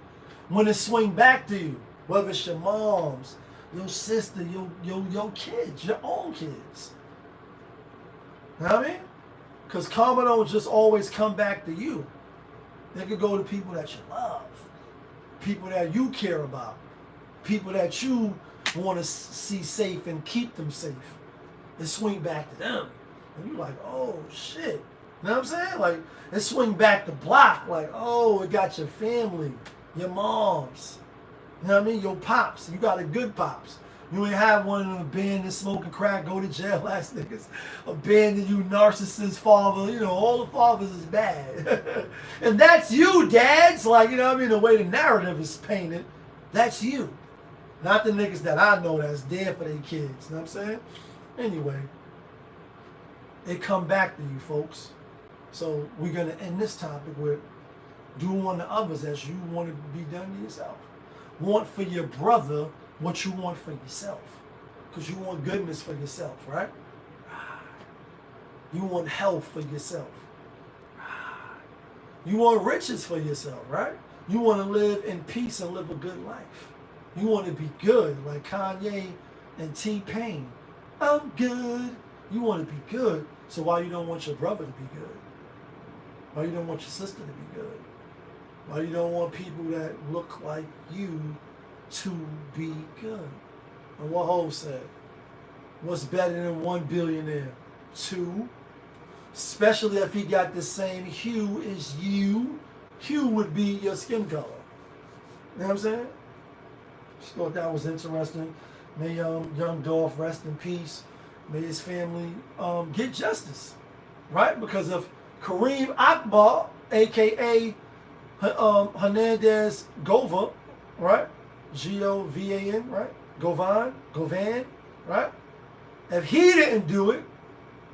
When it swing back to you, whether it's your mom's, your sister, your kids, your own kids. You know what I mean? Because karma don't just always come back to you. It could go to people that you love, people that you care about, people that you want to see safe and keep them safe. It swing back to them. And you're like, oh, shit. You know what I'm saying? Like, it swing back the block. Like, oh, it got your family, your moms. You know what I mean? Your pops. You got a good pops. You ain't have one of them abandoned, smoking crack, go to jail ass niggas. Abandoned you, narcissist father. You know, all the fathers is bad. And that's you, dads. Like, you know what I mean? The way the narrative is painted, that's you. Not the niggas that I know that's there for their kids. You know what I'm saying? Anyway, it come back to you, folks. So we're going to end this topic with do unto others as you want to be done to yourself. Want for your brother what you want for yourself. Because you want goodness for yourself, right? You want health for yourself. You want riches for yourself, right? You want to live in peace and live a good life. You want to be good, like Kanye and T-Pain. I'm good. You want to be good. So why you don't want your brother to be good? Why you don't want your sister to be good? Why you don't want people that look like you to be good? And what Hov said, what's better than one billionaire? Two. Especially if he got the same hue as you. Hue would be your skin color. You know what I'm saying? Just thought that was interesting. May young Dolph rest in peace. May his family get justice, right? Because of Kareem Akbar, aka Hernandez Gova, right? Govan, right? Govan, right? If he didn't do it,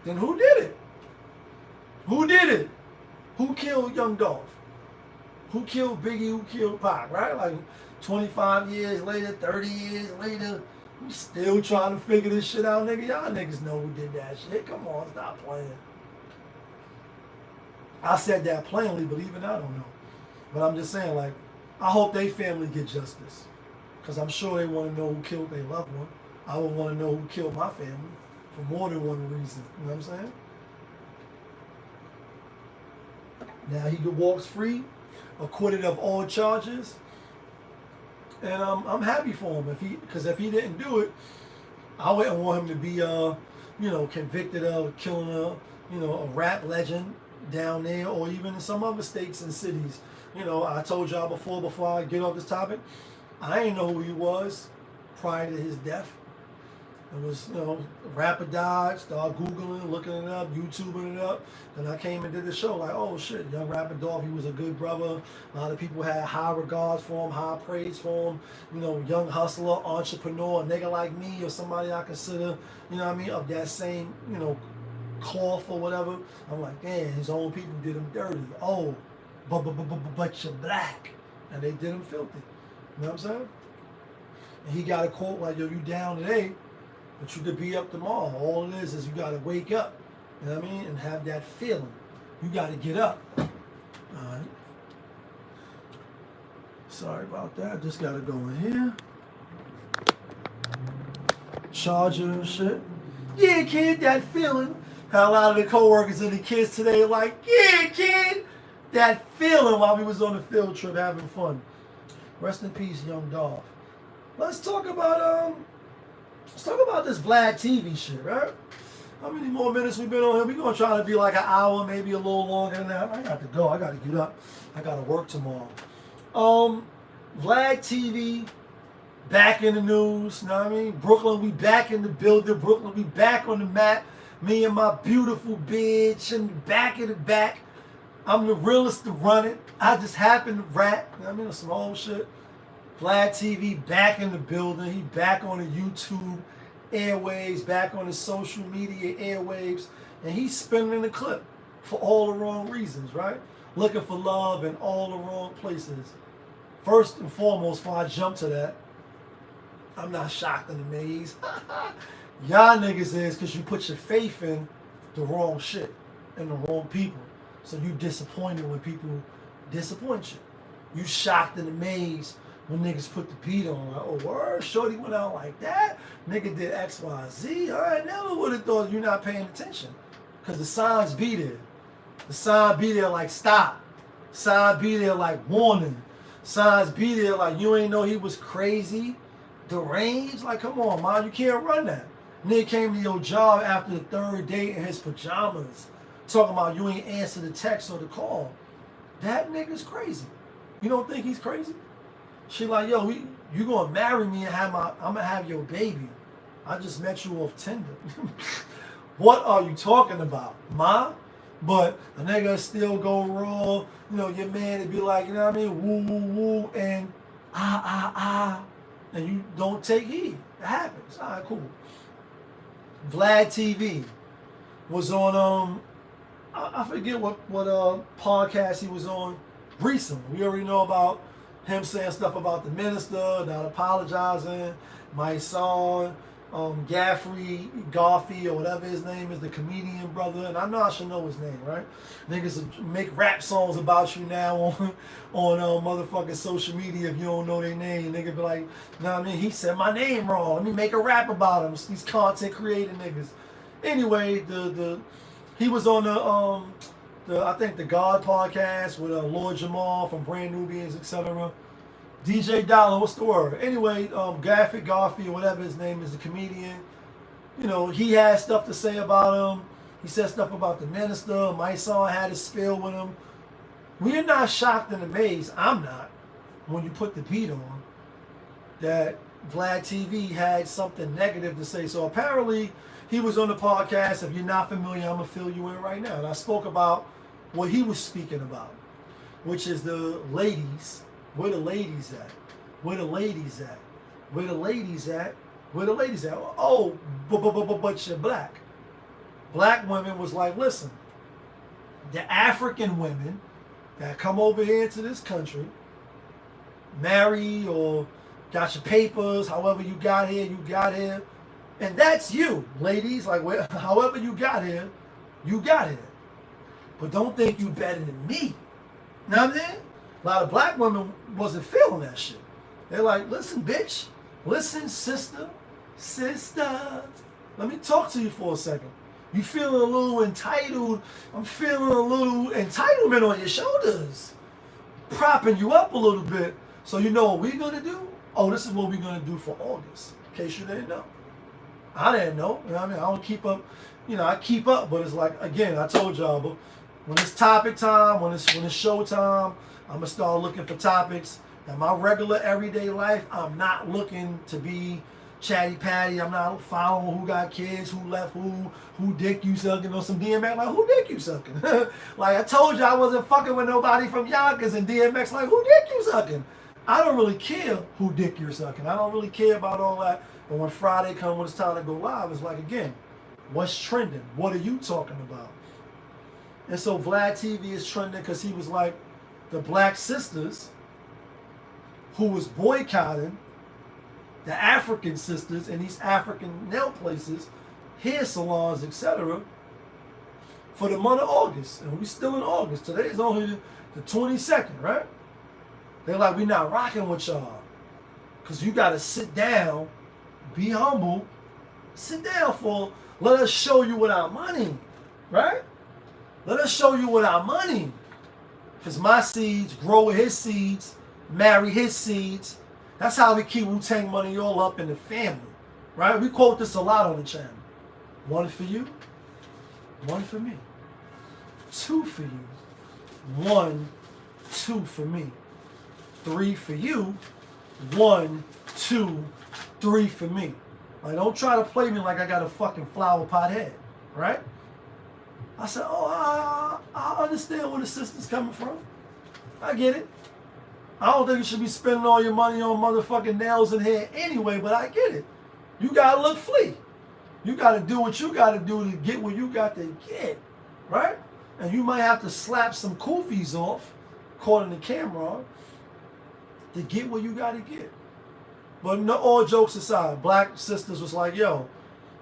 then who did it? Who did it? Who killed young Dolph? Who killed Biggie? Who killed Pac, right? Like 25 years later, 30 years later, we still trying to figure this shit out, nigga. Y'all niggas know who did that shit. Come on, stop playing. I said that plainly, but even I don't know. But I'm just saying, like, I hope they family get justice. Because I'm sure they want to know who killed their loved one. I would want to know who killed my family for more than one reason. You know what I'm saying? Now he walks free, acquitted of all charges. And I'm happy for him. Because if he didn't do it, I wouldn't want him to be, convicted of killing a rap legend down there, or even in some other states and cities. You know, I told y'all before I get off this topic, I didn't know who he was prior to his death. It was, rapper died, started Googling, looking it up, YouTubing it up. Then I came and did the show like, oh shit, young rapper Dolph, he was a good brother. A lot of people had high regards for him, high praise for him. Young hustler, entrepreneur, a nigga like me or somebody I consider, of that same, cloth or whatever. I'm like, damn, his own people did him dirty. Oh, but you're black. And they did him filthy. You know what I'm saying? And he got a quote like, yo, you down today, but you could be up tomorrow. All it is you got to wake up, you know what I mean, and have that feeling. You got to get up. All right. Sorry about that. Just got to go in here. Charger and shit. Yeah, kid, that feeling. How a lot of the coworkers and the kids today are like, yeah, kid, that feeling while we was on the field trip having fun. Rest in peace, young Dolph. Let's talk about this Vlad TV shit, right? How many more minutes we been on here? We're gonna try to be like an hour, maybe a little longer than that. I got to go. I got to get up. I got to work tomorrow. Vlad TV back in the news. You know what I mean? Brooklyn, we back in the building. Brooklyn, we back on the map. Me and my beautiful bitch and back in the back. I'm the realest to run it. I just happen to rap. You know what I mean? Some old shit. Vlad TV back in the building. He back on the YouTube airwaves, back on the social media airwaves, and he's spinning the clip for all the wrong reasons, right? looking for love in all the wrong places. First and foremost, before I jump to that, I'm not shocked and amazed. Y'all niggas is because you put your faith in the wrong shit and the wrong people. So you disappointed when people disappoint you. You shocked and amazed when niggas put the beat on. Like, oh, word, shorty went out like that. Nigga did X, Y, Z. I never would have thought you're not paying attention. Because the signs be there. The sign be there like stop. Sign be there like warning. Signs be there like you ain't know he was crazy, deranged. Like, come on, man, you can't run that. Nigga came to your job after the third day in his pajamas, talking about you ain't answer the text or the call. That nigga's crazy. You don't think he's crazy? She like, yo, you gonna marry me and I'm gonna have your baby. I just met you off Tinder. What are you talking about, ma? But a nigga still go raw. You know, your man would be like, you know what I mean? Woo, woo, woo, and and you don't take heed. It happens. All right, cool. Vlad TV was on, I forget what podcast he was on recently. We already know about him saying stuff about the minister, not apologizing, my son, Gaffrey, or whatever his name is, the comedian brother, and I know I should know his name, right? Niggas make rap songs about you now on motherfucking social media if you don't know their name. Nigga be like, nah, I mean, he said my name wrong. Let me make a rap about him. These content creating niggas. Anyway, he was on I think the God podcast with Lord Jamal from Brand Nubians, etc. DJ Dollar, what's the word? Anyway, Garfield, or whatever his name is, a comedian. You know, he had stuff to say about him. He said stuff about the minister. My son had a spill with him. We're not shocked and amazed. I'm not. When you put the beat on, that Vlad TV had something negative to say. So apparently, he was on the podcast. If you're not familiar, I'm gonna fill you in right now. And I spoke about what he was speaking about, which is the ladies. Where the ladies at? Where the ladies at? Where the ladies at? Where the ladies at? Oh, but you're black. Black women was like, listen, the African women that come over here to this country, marry or got your papers, however you got here, and that's you, ladies. Like, however you got here, you got here. But don't think you better than me. You know what I'm saying? A lot of black women wasn't feeling that shit. They're like, listen, bitch. Listen, sister. Let me talk to you for a second. You feeling a little entitled. I'm feeling a little entitlement on your shoulders. Propping you up a little bit. So you know what we're going to do? Oh, this is what we're going to do for August. In case you didn't know. I didn't know. You know what I mean? I don't keep up. You know, I keep up. But it's like, again, I told y'all, but when it's topic time, when it's show time, I'm going to start looking for topics. In my regular everyday life, I'm not looking to be chatty patty. I'm not following who got kids, who left who dick you sucking on some DMX. Like, who dick you sucking? Like, I told you I wasn't fucking with nobody from Yonkers, and DMX like, who dick you sucking? I don't really care who dick you're sucking. I don't really care about all that. But when Friday comes, when it's time to go live, it's like, again, what's trending? What are you talking about? And so Vlad TV is trending because he was like, the black sisters who was boycotting the African sisters in these African nail places, hair salons, etc., for the month of August. And we still in August. Today is only the 22nd, right? They're like, we're not rocking with y'all. Because you got to sit down, be humble, sit down let us show you with our money, right? Let us show you with our money. Because my seeds grow with his seeds, marry his seeds. That's how we keep Wu-Tang money all up in the family, right? We quote this a lot on the channel. 1 for you, 1 for me. 2 for you, 1, 2 for me. 3 for you, 1, 2, 3 for me. Like, don't try to play me like I got a fucking flower pot head, right? I said, oh, I understand where the sister's coming from. I get it. I don't think you should be spending all your money on motherfucking nails and hair anyway, but I get it. You gotta look flea. You gotta do what you gotta do to get what you got to get, right? And you might have to slap some koofies off, calling the camera on, to get what you got to get. But no, all jokes aside, black sisters was like, yo,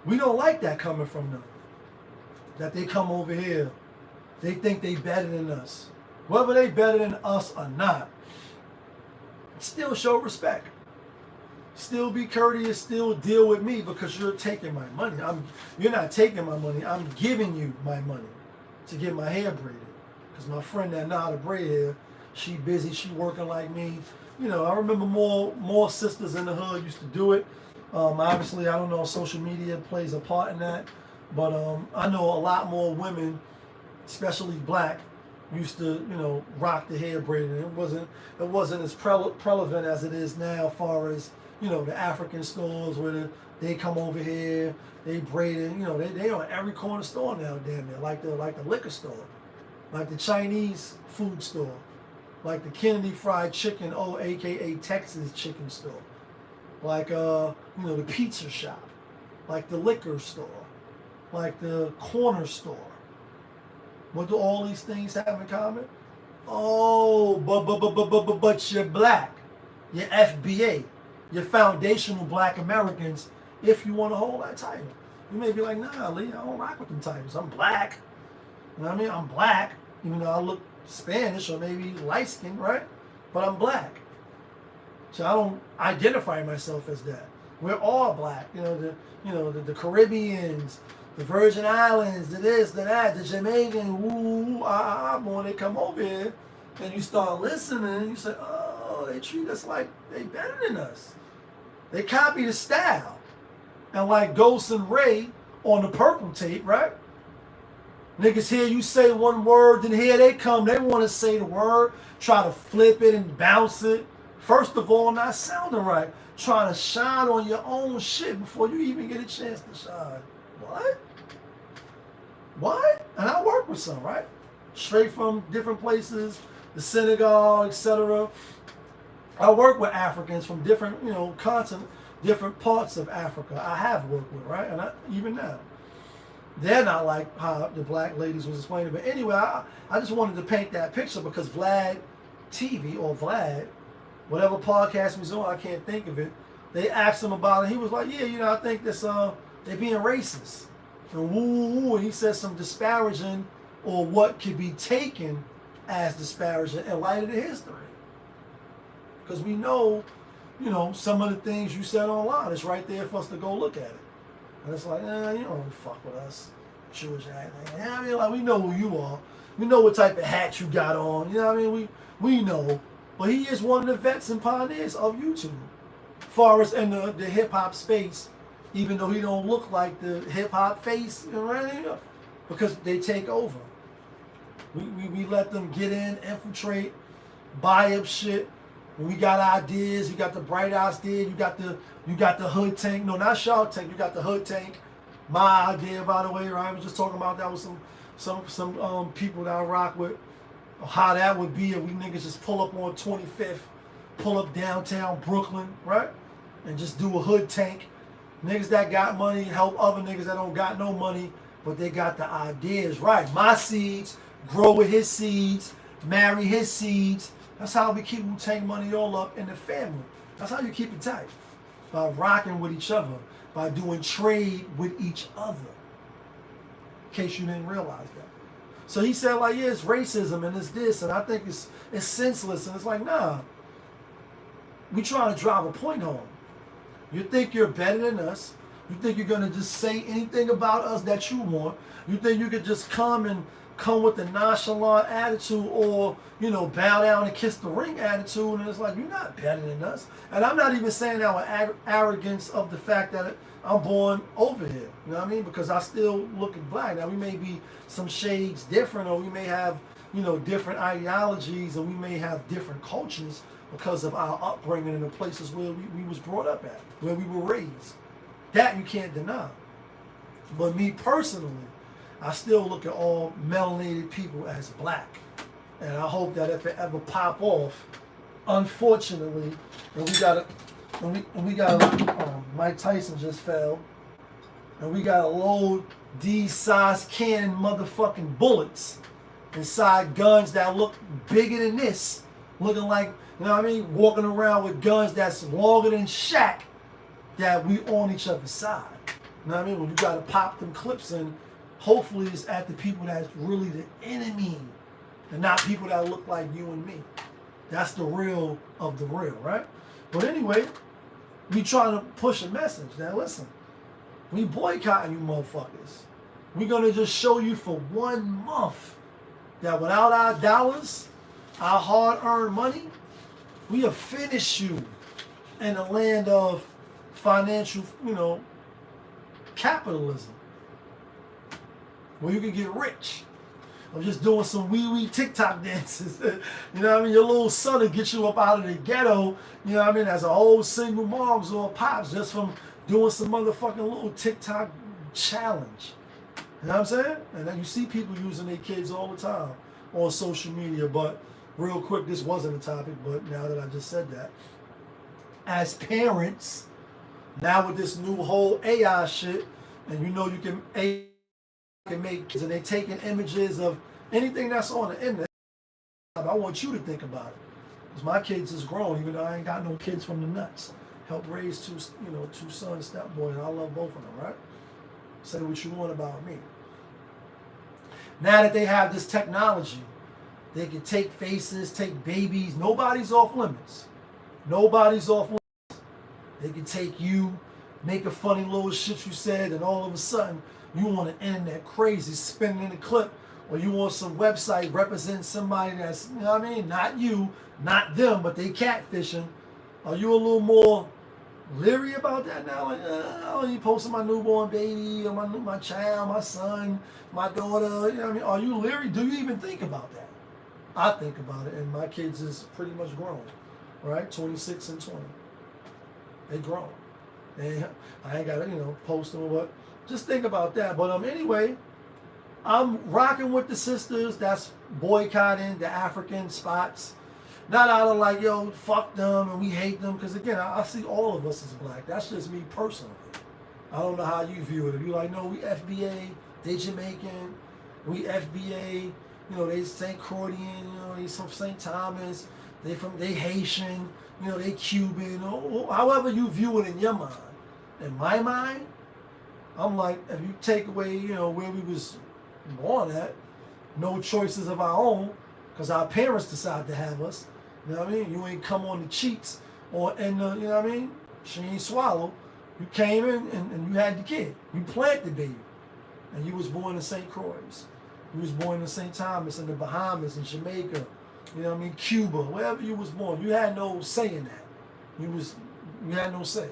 we don't like that coming from them. That they come over here, they think they better than us. Whether they better than us or not, still show respect. Still be courteous, still deal with me because you're taking my money. You're not taking my money, I'm giving you my money to get my hair braided. Because my friend that know how to braid hair, she busy, she working like me. You know, I remember more sisters in the hood used to do it. Obviously, I don't know if social media plays a part in that, but I know a lot more women, especially black, used to, you know, rock the hair braiding. It wasn't as prevalent as it is now, as far as, you know, the African stores where they come over here, they braid it. You know, they on every corner store now, damn near, like the liquor store, like the Chinese food store, like the Kennedy Fried Chicken, aka Texas chicken store, like you know, the pizza shop, like the liquor store, like the corner store. What do all these things have in common? Oh, but you're black. You're FBA. You're foundational black Americans if you want to hold that title. You may be like, nah, Lee, I don't rock with them titles. I'm black. You know what I mean? I'm black, even though I look Spanish or maybe light skinned, right? But I'm black. So I don't identify myself as that. We're all black. You know, the Caribbeans, the Virgin Islands, the this, the that, the Jamaican, woo, when they come over here and you start listening, you say, oh, they treat us like they better than us. They copy the style. And like Ghost and Ray on the Purple tape, right? Niggas hear you say one word, then here they come. They want to say the word, try to flip it and bounce it. First of all, not sounding right. Trying to shine on your own shit before you even get a chance to shine. What? What? And I work with some, right? Straight from different places, the synagogue, etc. I work with Africans from different, you know, continents, different parts of Africa. I have worked with, right? And even now. They're not like how the black ladies was explaining. But anyway, I just wanted to paint that picture because Vlad TV or Vlad, whatever podcast he was on, I can't think of it. They asked him about it. He was like, yeah, you know, I think this they're being racist. And woo, and he said some disparaging or what could be taken as disparaging in light of the history. Because we know, you know, some of the things you said online, it's right there for us to go look at it. And it's like, you don't fuck with us, Jewish hat. You know what I mean? Like, we know who you are. We know what type of hat you got on. You know what I mean? We know. But he is one of the vets and pioneers of YouTube. Far as in the hip-hop space, even though he don't look like the hip-hop face, you know, right? Because they take over. We let them get in, infiltrate, buy up shit. When we got ideas, you got the Bright idea, you got the hood tank. No, not Shark Tank. You got the hood tank. My idea, by the way, right? I was just talking about that with some people that I rock with. How that would be if we niggas just pull up on 25th, pull up downtown Brooklyn, right? And just do a hood tank. Niggas that got money help other niggas that don't got no money, but they got the ideas right. My seeds grow with his seeds, marry his seeds. That's how we keep Wu-Tang money all up in the family. That's how you keep it tight. By rocking with each other, by doing trade with each other. In case you didn't realize that. So he said, like, yeah, it's racism and it's this, and I think it's senseless. And it's like, nah. We trying to drive a point home. You think you're better than us. You think you're going to just say anything about us that you want. You think you could just come with a nonchalant attitude or, you know, bow down and kiss the ring attitude. And it's like, you're not better than us. And I'm not even saying that with arrogance of the fact that I'm born over here. You know what I mean? Because I still look at black. Now, we may be some shades different, or we may have, you know, different ideologies, and we may have different cultures because of our upbringing in the places where we was brought up at, where we were raised. That you can't deny. But me personally, I still look at all melanated people as black. And I hope that if it ever pop off, unfortunately, and we got Mike Tyson just fell, and we got to load these size cannon motherfucking bullets inside guns that look bigger than this, looking like, you know what I mean, walking around with guns that's longer than Shaq, that we on each other's side. You know what I mean? When you got to pop them clips in, hopefully it's at the people that's really the enemy and not people that look like you and me. That's the real of the real, right? But anyway, we trying to push a message. Now listen, we boycotting you motherfuckers. We're going to just show you for 1 month that without our dollars, our hard-earned money, we have finished you in the land of financial, capitalism, where you can get rich. I'm just doing some wee TikTok dances. You know what I mean? Your little son will get you up out of the ghetto, you know what I mean, as an old single moms or pops, just from doing some motherfucking little TikTok challenge. You know what I'm saying? And then you see people using their kids all the time on social media. But real quick, this wasn't a topic, but now that I just said that, as parents, now with this new whole AI shit, and you can make kids, and they taking images of anything that's on the internet. I want you to think about it, because my kids is grown, even though I ain't got no kids from the nuts. Help raise two sons, step boy, and I love both of them, right? Say what you want about me. Now that they have this technology, they can take faces, take babies. Nobody's off limits. Nobody's off limits. They can take you, make a funny little shit you said, and all of a sudden you want an internet crazy spinning in a clip, or you want some website representing somebody that's, you know what I mean, not you, not them, but they catfishing. Are you a little more leery about that now? Like, oh, you posting my newborn baby, or my child, my son, my daughter, you know what I mean? Are you leery? Do you even think about that? I think about it, and my kids is pretty much grown, right? 26 and 20. They grown. I ain't got to, post them or what. Just think about that. But anyway, I'm rocking with the sisters that's boycotting the African spots. Not out of like, yo, fuck them and we hate them. Because again, I see all of us as black. That's just me personally. I don't know how you view it. If you like, no, we FBA, they Jamaican, we FBA, they St. Croatian, they from St. Thomas, they Haitian, they Cuban, or however you view it in your mind. In my mind, I'm like, if you take away, where we was born at, no choices of our own, because our parents decided to have us. You know what I mean? You ain't come on the cheeks or in the, you know what I mean? She ain't swallow. You came in and you had the kid. You planted the baby. And you was born in St. Croix. You was born in St. Thomas, in the Bahamas, in Jamaica, you know what I mean? Cuba, wherever you was born. You had no say in that. You had no say.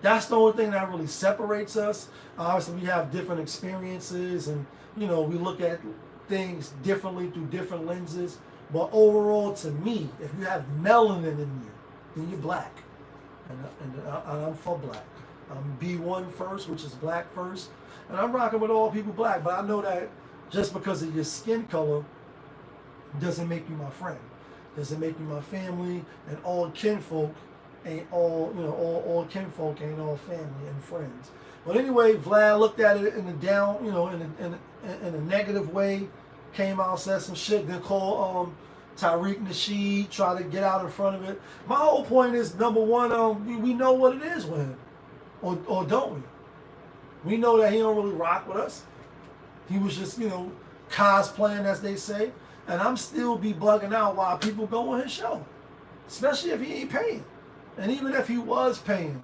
That's the only thing that really separates us. Obviously, we have different experiences, and we look at things differently through different lenses. But overall, to me, if you have melanin in you, then you're black, and I'm for black. I'm B1 first, which is black first, and I'm rocking with all people black. But I know that just because of your skin color doesn't make you my friend, doesn't make you my family, and all kinfolk ain't all, all kinfolk ain't all family and friends. But anyway, Vlad looked at it in a down, in a negative way, came out, said some shit, then called Tariq Nasheed, try to get out in front of it. My whole point is, number one, we know what it is with him, or don't we? We know that he don't really rock with us. He was just, cosplaying, as they say, and I'm still be bugging out while people go on his show, especially if he ain't paying. And even if he was paying,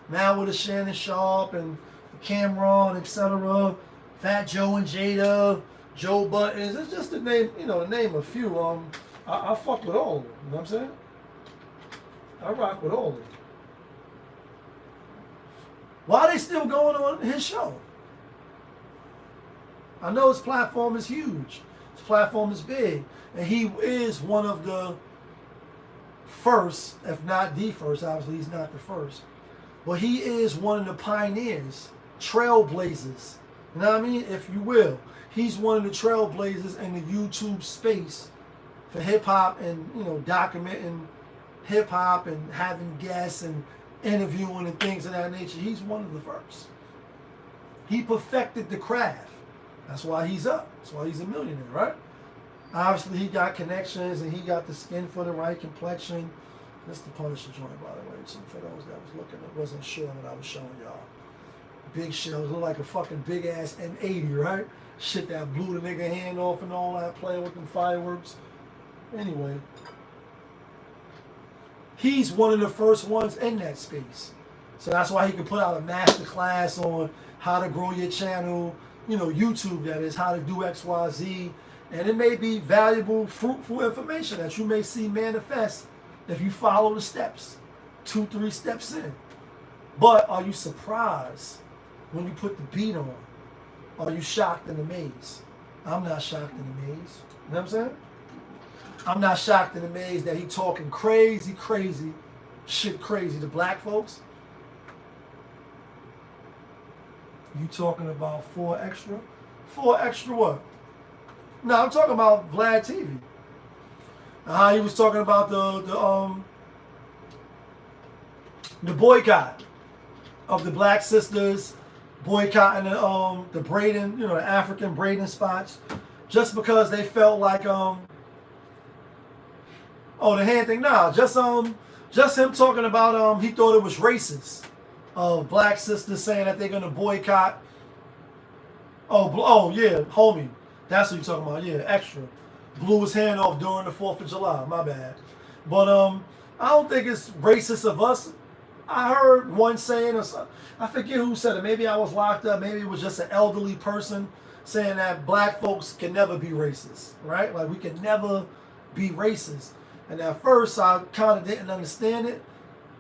now with a Shannon Sharp and Cameron, etc., Fat Joe and Jada, Joe Buttons, it's just to name, name a few. I fuck with all of them, you know what I'm saying? I rock with all of them. Why are they still going on his show? I know his platform is huge. His platform is big. And he is one of the first, if not the first, obviously he's not the first, but he is one of the pioneers, trailblazers, you know what I mean, if you will. He's one of the trailblazers in the YouTube space for hip-hop and, documenting hip-hop and having guests and interviewing and things of that nature. He's one of the first. He perfected the craft. That's why he's up. That's why he's a millionaire, right? Obviously, he got connections and he got the skin for the right complexion. That's the Punisher joint, by the way. So for those that was looking, that wasn't sure what I was showing y'all. Big shells, look like a fucking big ass M80, right? Shit that blew the nigga hand off and all that, playing with them fireworks. Anyway, he's one of the first ones in that space. So that's why he could put out a master class on how to grow your channel, you know, YouTube, that is, how to do X, Y, Z. And it may be valuable, fruitful information that you may see manifest if you follow the steps, 2-3 steps in. But are you surprised when you put the beat on? Are you shocked and amazed? I'm not shocked and amazed. You know what I'm saying? I'm not shocked and amazed that he talking crazy shit crazy to black folks. You talking about 4 extra? 4 extra what? No, I'm talking about Vlad TV. And how he was talking about the boycott of the black sisters, boycotting the braiding, you know, the African braiding spots, just because they felt like oh, the hand thing. Nah, just him talking about he thought it was racist of black sisters saying that they're gonna boycott. Oh yeah, homie. That's what you're talking about. Yeah, extra. Blew his hand off during the 4th of July. My bad. But I don't think it's racist of us. I heard one saying, I forget who said it. Maybe I was locked up. Maybe it was just an elderly person saying that black folks can never be racist, right? Like we can never be racist. And at first I kind of didn't understand it,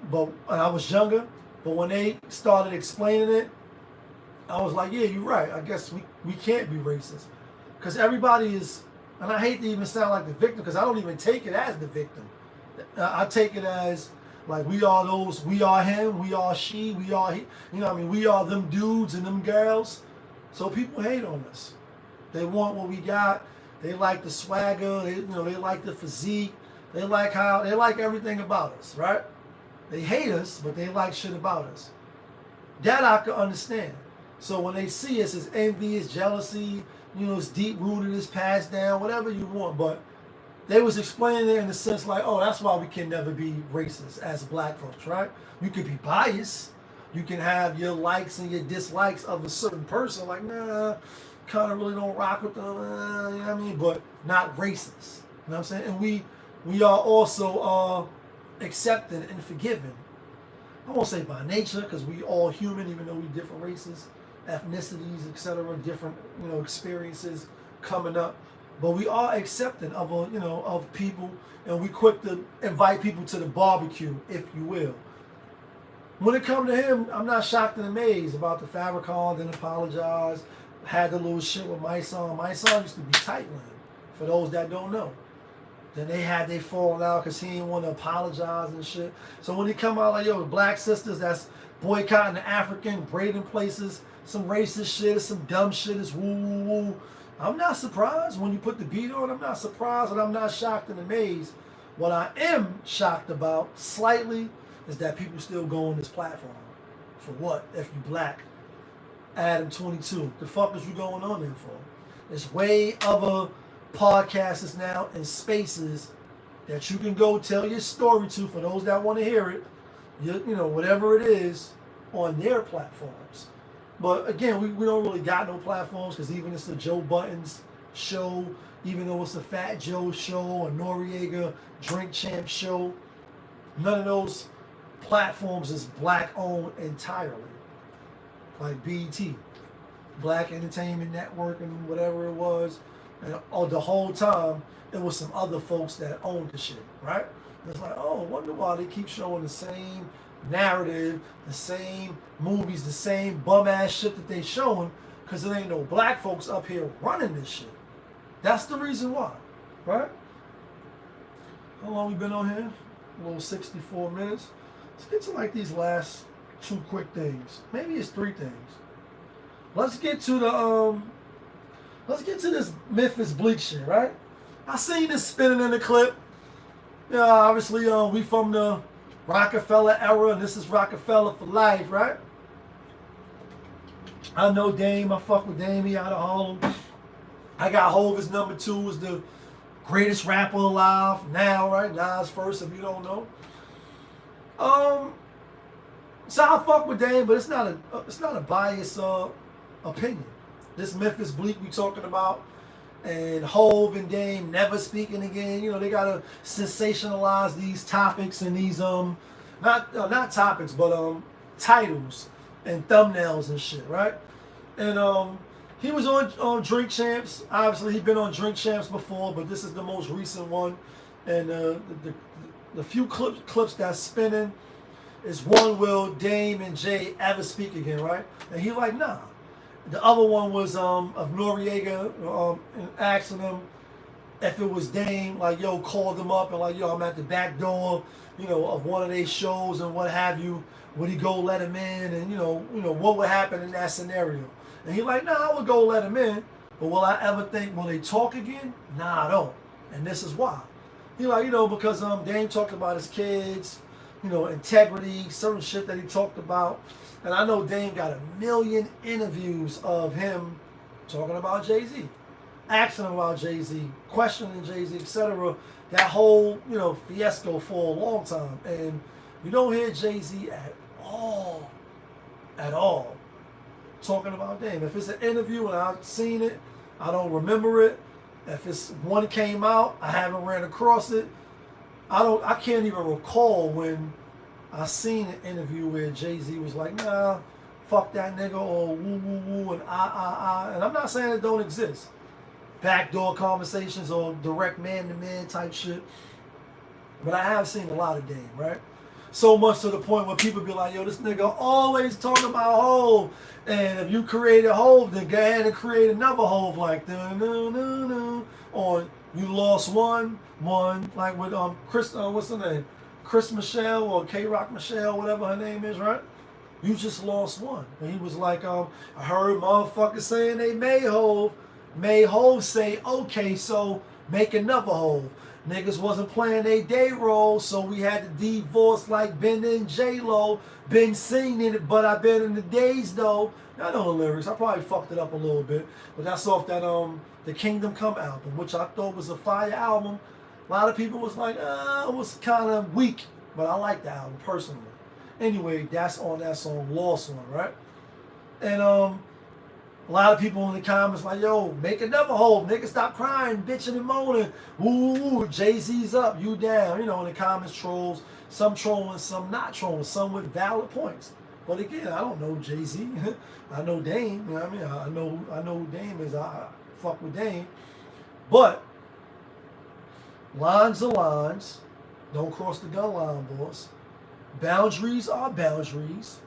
but I was younger. But when they started explaining it, I was like, yeah, you're right. I guess we can't be racist. Because everybody is, and I hate to even sound like the victim, because I don't even take it as the victim. I take it as, like, we are those, we are him, we are she, we are he. You know what I mean? We are them dudes and them girls. So people hate on us. They want what we got. They like the swagger. They like the physique. They like everything about us, right? They hate us, but they like shit about us. That I can understand. So when they see us, it's envy, it's jealousy, you know, it's deep rooted, it's passed down, whatever you want. But they was explaining it in the sense like, oh, that's why we can never be racist as black folks, right? You could be biased. You can have your likes and your dislikes of a certain person, like, nah, kind of really don't rock with them, you know what I mean? But not racist, you know what I'm saying? And we are also accepting and forgiving. I won't say by nature, because we all human, even though we different races, ethnicities, etc., different, you know, experiences coming up. But we are accepting of of people, and we quick to invite people to the barbecue, if you will. When it comes to him, I'm not shocked and amazed about the Farrakhan, didn't apologize, had the little shit with my son. My son used to be tightline, for those that don't know. Then they falling out because he didn't want to apologize and shit. So when he come out like, yo, the black sisters that's boycotting the African braiding places, some racist shit, some dumb shit, is woo woo woo. I'm not surprised when you put the beat on. I'm not surprised, and I'm not shocked and amazed. What I am shocked about slightly is that people still go on this platform. For what? If you black, Adam 22. The fuck is you going on there for? There's way other podcasts now and spaces that you can go tell your story to, for those that want to hear it, you know, whatever it is, on their platforms. But again, we don't really got no platforms, because even it's the Joe Budden's show, even though it's a Fat Joe show, a Noriega Drink Champ show, none of those platforms is black owned entirely. Like BET, Black Entertainment Network, and whatever it was. And the whole time, it was some other folks that owned the shit, right? It's like, oh, I wonder why they keep showing the same narrative, the same movies, the same bum-ass shit that they showing, because there ain't no black folks up here running this shit. That's the reason why, right? How long we been on here? A little 64 minutes. Let's get to like these last 2 quick things. Maybe it's 3 things. Let's get to this Memphis Bleak shit, right? I seen this spinning in the clip. Yeah, obviously, we from the Rockefeller era, and this is Rockefeller for life, right? I know Dame. I fuck with Dame. He out of Harlem. I got Hov as number 2, is the greatest rapper alive now, right? Nas first, if you don't know. So I fuck with Dame, but it's not a biased opinion. This Memphis Bleak we talking about, and Hov and Dame never speaking again. You know, they gotta sensationalize these topics and these not topics, but titles and thumbnails and shit, right? And he was on Drink Champs. Obviously, he'd been on Drink Champs before, but this is the most recent one. And the few clips that's spinning is one, will Dame and Jay ever speak again, right? And he like, nah. The other one was of Noriega and asking him if it was Dame, like, yo, called him up and like, yo, I'm at the back door, you know, of one of their shows and what have you. Would he go let him in? And you know, what would happen in that scenario? And he like, nah, I would go let him in. But will I ever think, will they talk again? Nah, I don't. And this is why. He like, you know, because Dame talked about his kids, you know, integrity, certain shit that he talked about. And I know Dame got 1 million interviews of him talking about Jay-Z, asking him about Jay-Z, questioning Jay-Z, etc. That whole, you know, fiasco for a long time. And you don't hear Jay-Z at all talking about Dame. If it's an interview and I've seen it, I don't remember it. If it's one came out, I haven't ran across it. I can't even recall when I seen an interview where Jay-Z was like, nah, fuck that nigga, or woo woo woo, and and I'm not saying it don't exist. Backdoor conversations or direct man-to-man type shit. But I have seen a lot of Dame, right? So much to the point where people be like, yo, this nigga always talking about Hov. And if you create a Hov, then go ahead and create another Hov like no. Or you lost one, like with Chris, what's her name? Chris Michelle or K-Rock Michelle, whatever her name is, right? You just lost one. And he was like, I heard motherfuckers saying they made Hov. Made Hov say, okay, so make another Hov. Niggas wasn't playing their day role, so we had to divorce like Ben and J-Lo. Been singing it, but I been in the days though. I know the lyrics. I probably fucked it up a little bit, but that's off that the Kingdom Come album, which I thought was a fire album. A lot of people was like, it was kind of weak, but I like the album personally. Anyway, that's on that song, Lost One, right? And a lot of people in the comments like, yo, make another Hov. Nigga, stop crying, bitching and moaning. Woo, Jay-Z's up, you down. You know, in the comments, trolls. Some trolling, some not trolling. Some with valid points. But again, I don't know Jay-Z. I know Dame. You know what I mean? I know who Dame is. I fuck with Dame. But lines are lines. Don't cross the gun line, boss. Boundaries are boundaries.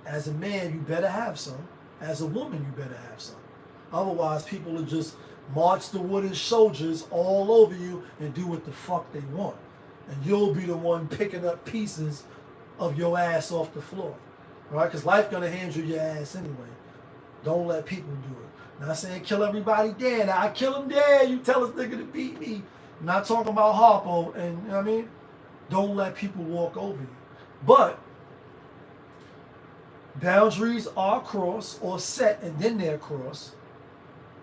As a man, you better have some. As a woman, you better have some. Otherwise, people will just march the wooden soldiers all over you and do what the fuck they want. And you'll be the one picking up pieces of your ass off the floor. All right? Because life going to hand you your ass anyway. Don't let people do it. Not saying kill everybody dead. I kill him dead. You tell this nigga to beat me. I'm not talking about Harpo. And, you know what I mean? Don't let people walk over you. But boundaries are crossed or set and then they're crossed.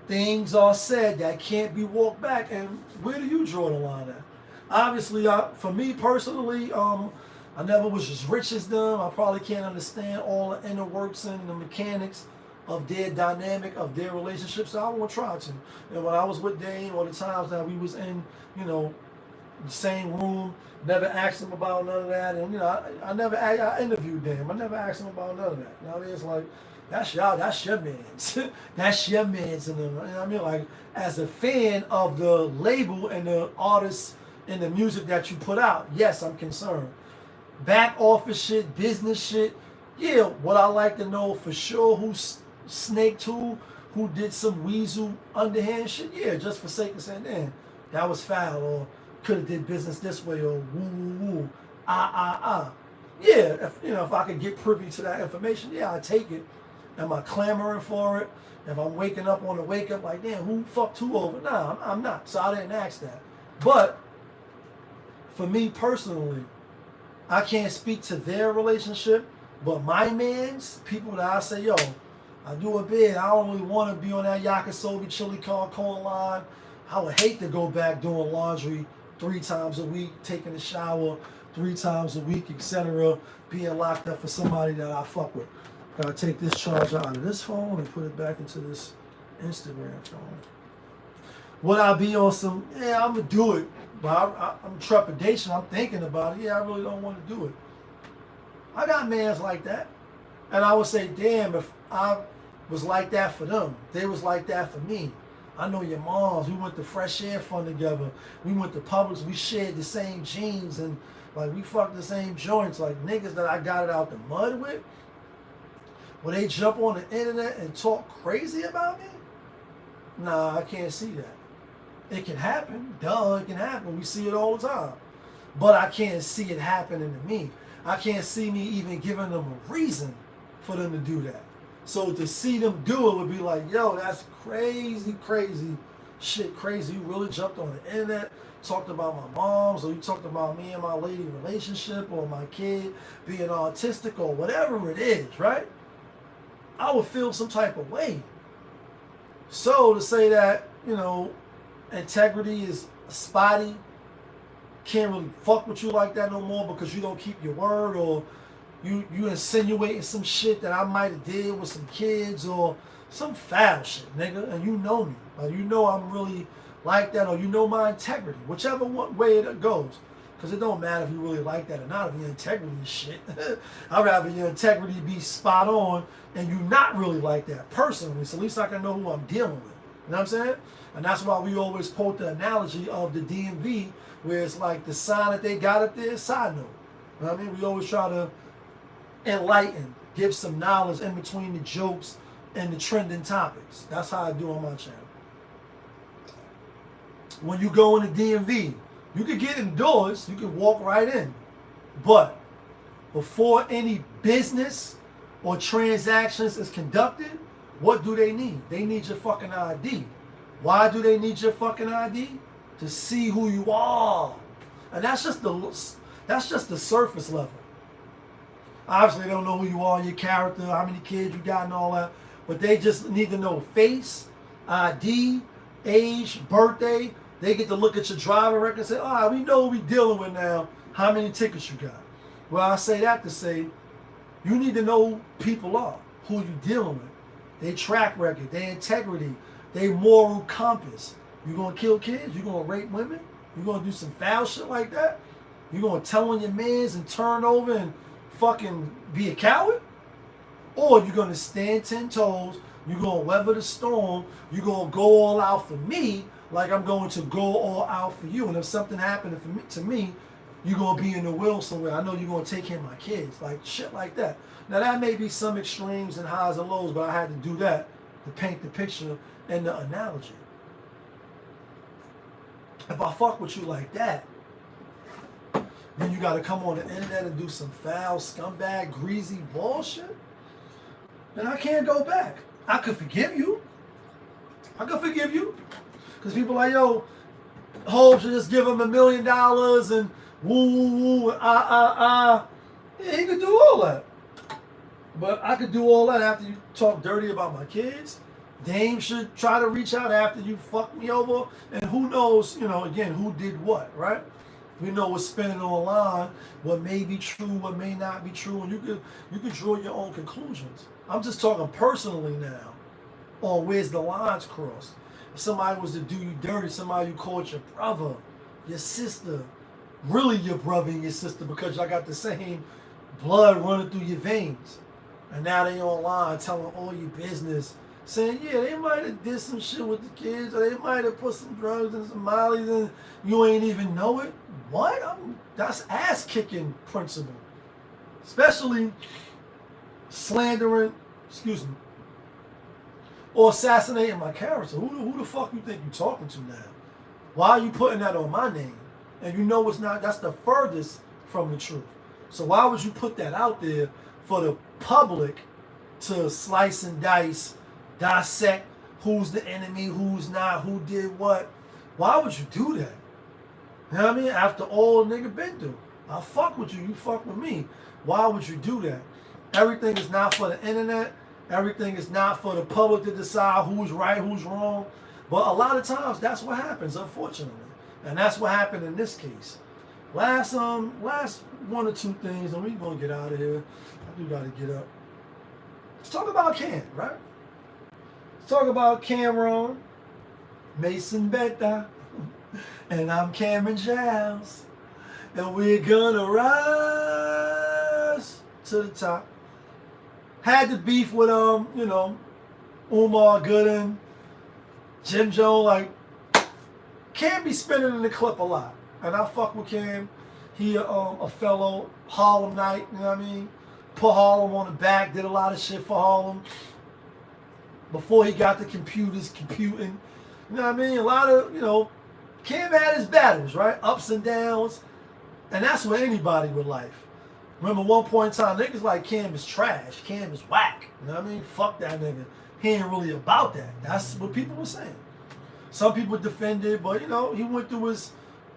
Things are said that can't be walked back. And where do you draw the line at? Obviously, for me personally, I never was as rich as them. I probably can't understand all the inner works and the mechanics of their dynamic, of their relationship. So I won't try to. And when I was with Dame, or the times that we was in, you know, the same room, never asked him about none of that. And, you know, I interviewed Dame. I never asked him about none of that. You know what I mean? It's like, that's your man's. That's your man's. And, you know what I mean? Like, as a fan of the label and the artists and the music that you put out, yes, I'm concerned. Back office shit, business shit, yeah, what I like to know for sure, who snaked who did some weasel underhand shit, yeah, just for sake of saying, man, that was foul, or could have did business this way, or woo woo woo, yeah, if I could get privy to that information, yeah, I take it. Am I clamoring for it? If I'm waking up on the wake up like, damn, who fucked who over? Nah, I'm not. So I didn't ask that. But for me personally, I can't speak to their relationship, but my man's, people that I say, yo, I do a bid. I don't really want to be on that yakisobe chili corn line. I would hate to go back doing laundry 3 times a week, taking a shower 3 times a week, etc. Being locked up for somebody that I fuck with. Gotta take this charger out of this phone and put it back into this Instagram phone. Would I be on some, yeah, I'm gonna do it, but I'm trepidation. I'm thinking about it. Yeah, I really don't want to do it. I got mans like that. And I would say, damn, if I was like that for them, they was like that for me. I know your moms. We went to Fresh Air Fund together. We went to Publix. We shared the same jeans and like we fucked the same joints. Like niggas that I got it out the mud with. When they jump on the internet and talk crazy about me, nah, I can't see that. It can happen. Duh, it can happen. We see it all the time. But I can't see it happening to me. I can't see me even giving them a reason for them to do that. So to see them do it would be like, yo, that's crazy, crazy shit, crazy. You really jumped on the internet, talked about my moms, or you talked about me and my lady relationship, or my kid being autistic, or whatever it is, right? I would feel some type of way. So to say that, you know, integrity is spotty, can't really fuck with you like that no more because you don't keep your word, or you insinuating some shit that I might have did with some kids or some foul shit, nigga, and you know me. Like, you know I'm really like that, or you know my integrity, whichever way it goes. Because it don't matter if you really like that or not, if your integrity is shit. I'd rather your integrity be spot on and you not really like that personally, so at least I can know who I'm dealing with. You know what I'm saying? And that's why we always quote the analogy of the DMV, where it's like the sign that they got up there, side note. You know what I mean? We always try to enlighten, give some knowledge in between the jokes and the trending topics. That's how I do on my channel. When you go in the DMV, you can get indoors, you can walk right in. But before any business or transactions is conducted, what do they need? They need your fucking ID. Why do they need your fucking ID? To see who you are. And that's just the surface level. Obviously, they don't know who you are, your character, how many kids you got and all that. But they just need to know face, ID, age, birthday. They get to look at your driver record and say, all right, we know what we're dealing with now. How many tickets you got? Well, I say that to say, you need to know who people are, who you dealing with. Their track record, their integrity, their moral compass. You gonna kill kids? You gonna rape women? You gonna do some foul shit like that? You gonna tell on your mans and turn over and fucking be a coward? Or you gonna stand 10 toes, you gonna weather the storm, you gonna go all out for me like I'm going to go all out for you. And if something happened to me, you're gonna be in the will somewhere. I know you're gonna take care of my kids. Like shit like that. Now that may be some extremes and highs and lows, but I had to do that to paint the picture and the analogy. If I fuck with you like that, then you gotta come on the internet and do some foul, scumbag, greasy bullshit, then I can't go back. I could forgive you. I could forgive you. Because people like, yo, Hope should just give him $1 million and woo, woo, woo, Yeah, he could do all that. But I could do all that after you talk dirty about my kids. Dame should try to reach out after you fuck me over. And who knows, you know, again, who did what, right? We know what's spinning online, what may be true, what may not be true, and you could draw your own conclusions. I'm just talking personally now on where's the lines crossed. If somebody was to do you dirty, somebody you called your brother, your sister, really your brother and your sister because y'all got the same blood running through your veins. And now they online telling all your business, saying, yeah, they might have did some shit with the kids, or they might have put some drugs and some mollies and you ain't even know it. What? That's ass-kicking principle. Especially slandering, excuse me, or assassinating my character. Who the fuck you think you talking to now? Why are you putting that on my name? And you know it's not, that's the furthest from the truth. So why would you put that out there for the public to slice and dice, dissect who's the enemy, who's not, who did what? Why would you do that? You know what I mean? After all nigga been through. I fuck with you, you fuck with me. Why would you do that? Everything is not for the internet. Everything is not for the public to decide who's right, who's wrong. But a lot of times that's what happens, unfortunately. And that's what happened in this case. Last one or two things, and we're gonna get out of here. I do gotta get up. Let's talk about Cam, right? Let's talk about Cameron, Mason Beta, and I'm Cameron Giles. And we're gonna rise to the top. Had the beef with Umar Gooden, Jim Jones, like Cam be spinning in the clip a lot. And I fuck with Cam. He a fellow Harlemite, you know what I mean? Put Harlem on the back, did a lot of shit for Harlem. Before he got the computers computing. You know what I mean? A lot of, Cam had his battles, right? Ups and downs. And that's what anybody with life. Remember one point in time, niggas like Cam is trash. Cam is whack. You know what I mean? Fuck that nigga. He ain't really about that. That's what people were saying. Some people defended, but he went through his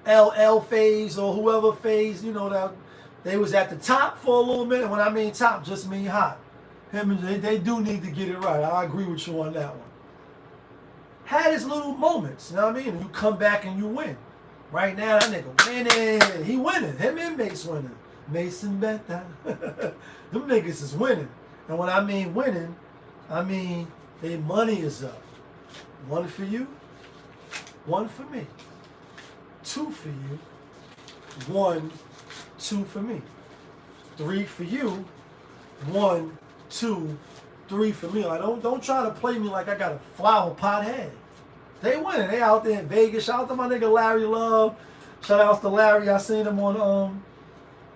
LL phase or whoever phase, that they was at the top for a little minute. When I mean top, just mean hot. Him and they do need to get it right. I agree with you on that one. Had his little moments, you know what I mean? And you come back and you win. Right now, that nigga winning. He winning. Him and Mace winning. Mason Beta. Them niggas is winning. And when I mean winning, I mean their money is up. One for you, one for me. Two for you, 1, 2 for me. 3 for you, 1, 2, 3 for me. Like don't try to play me like I got a flower pot head. They winning. They out there in Vegas. Shout out to my nigga Larry Love. Shout out to Larry. I seen him on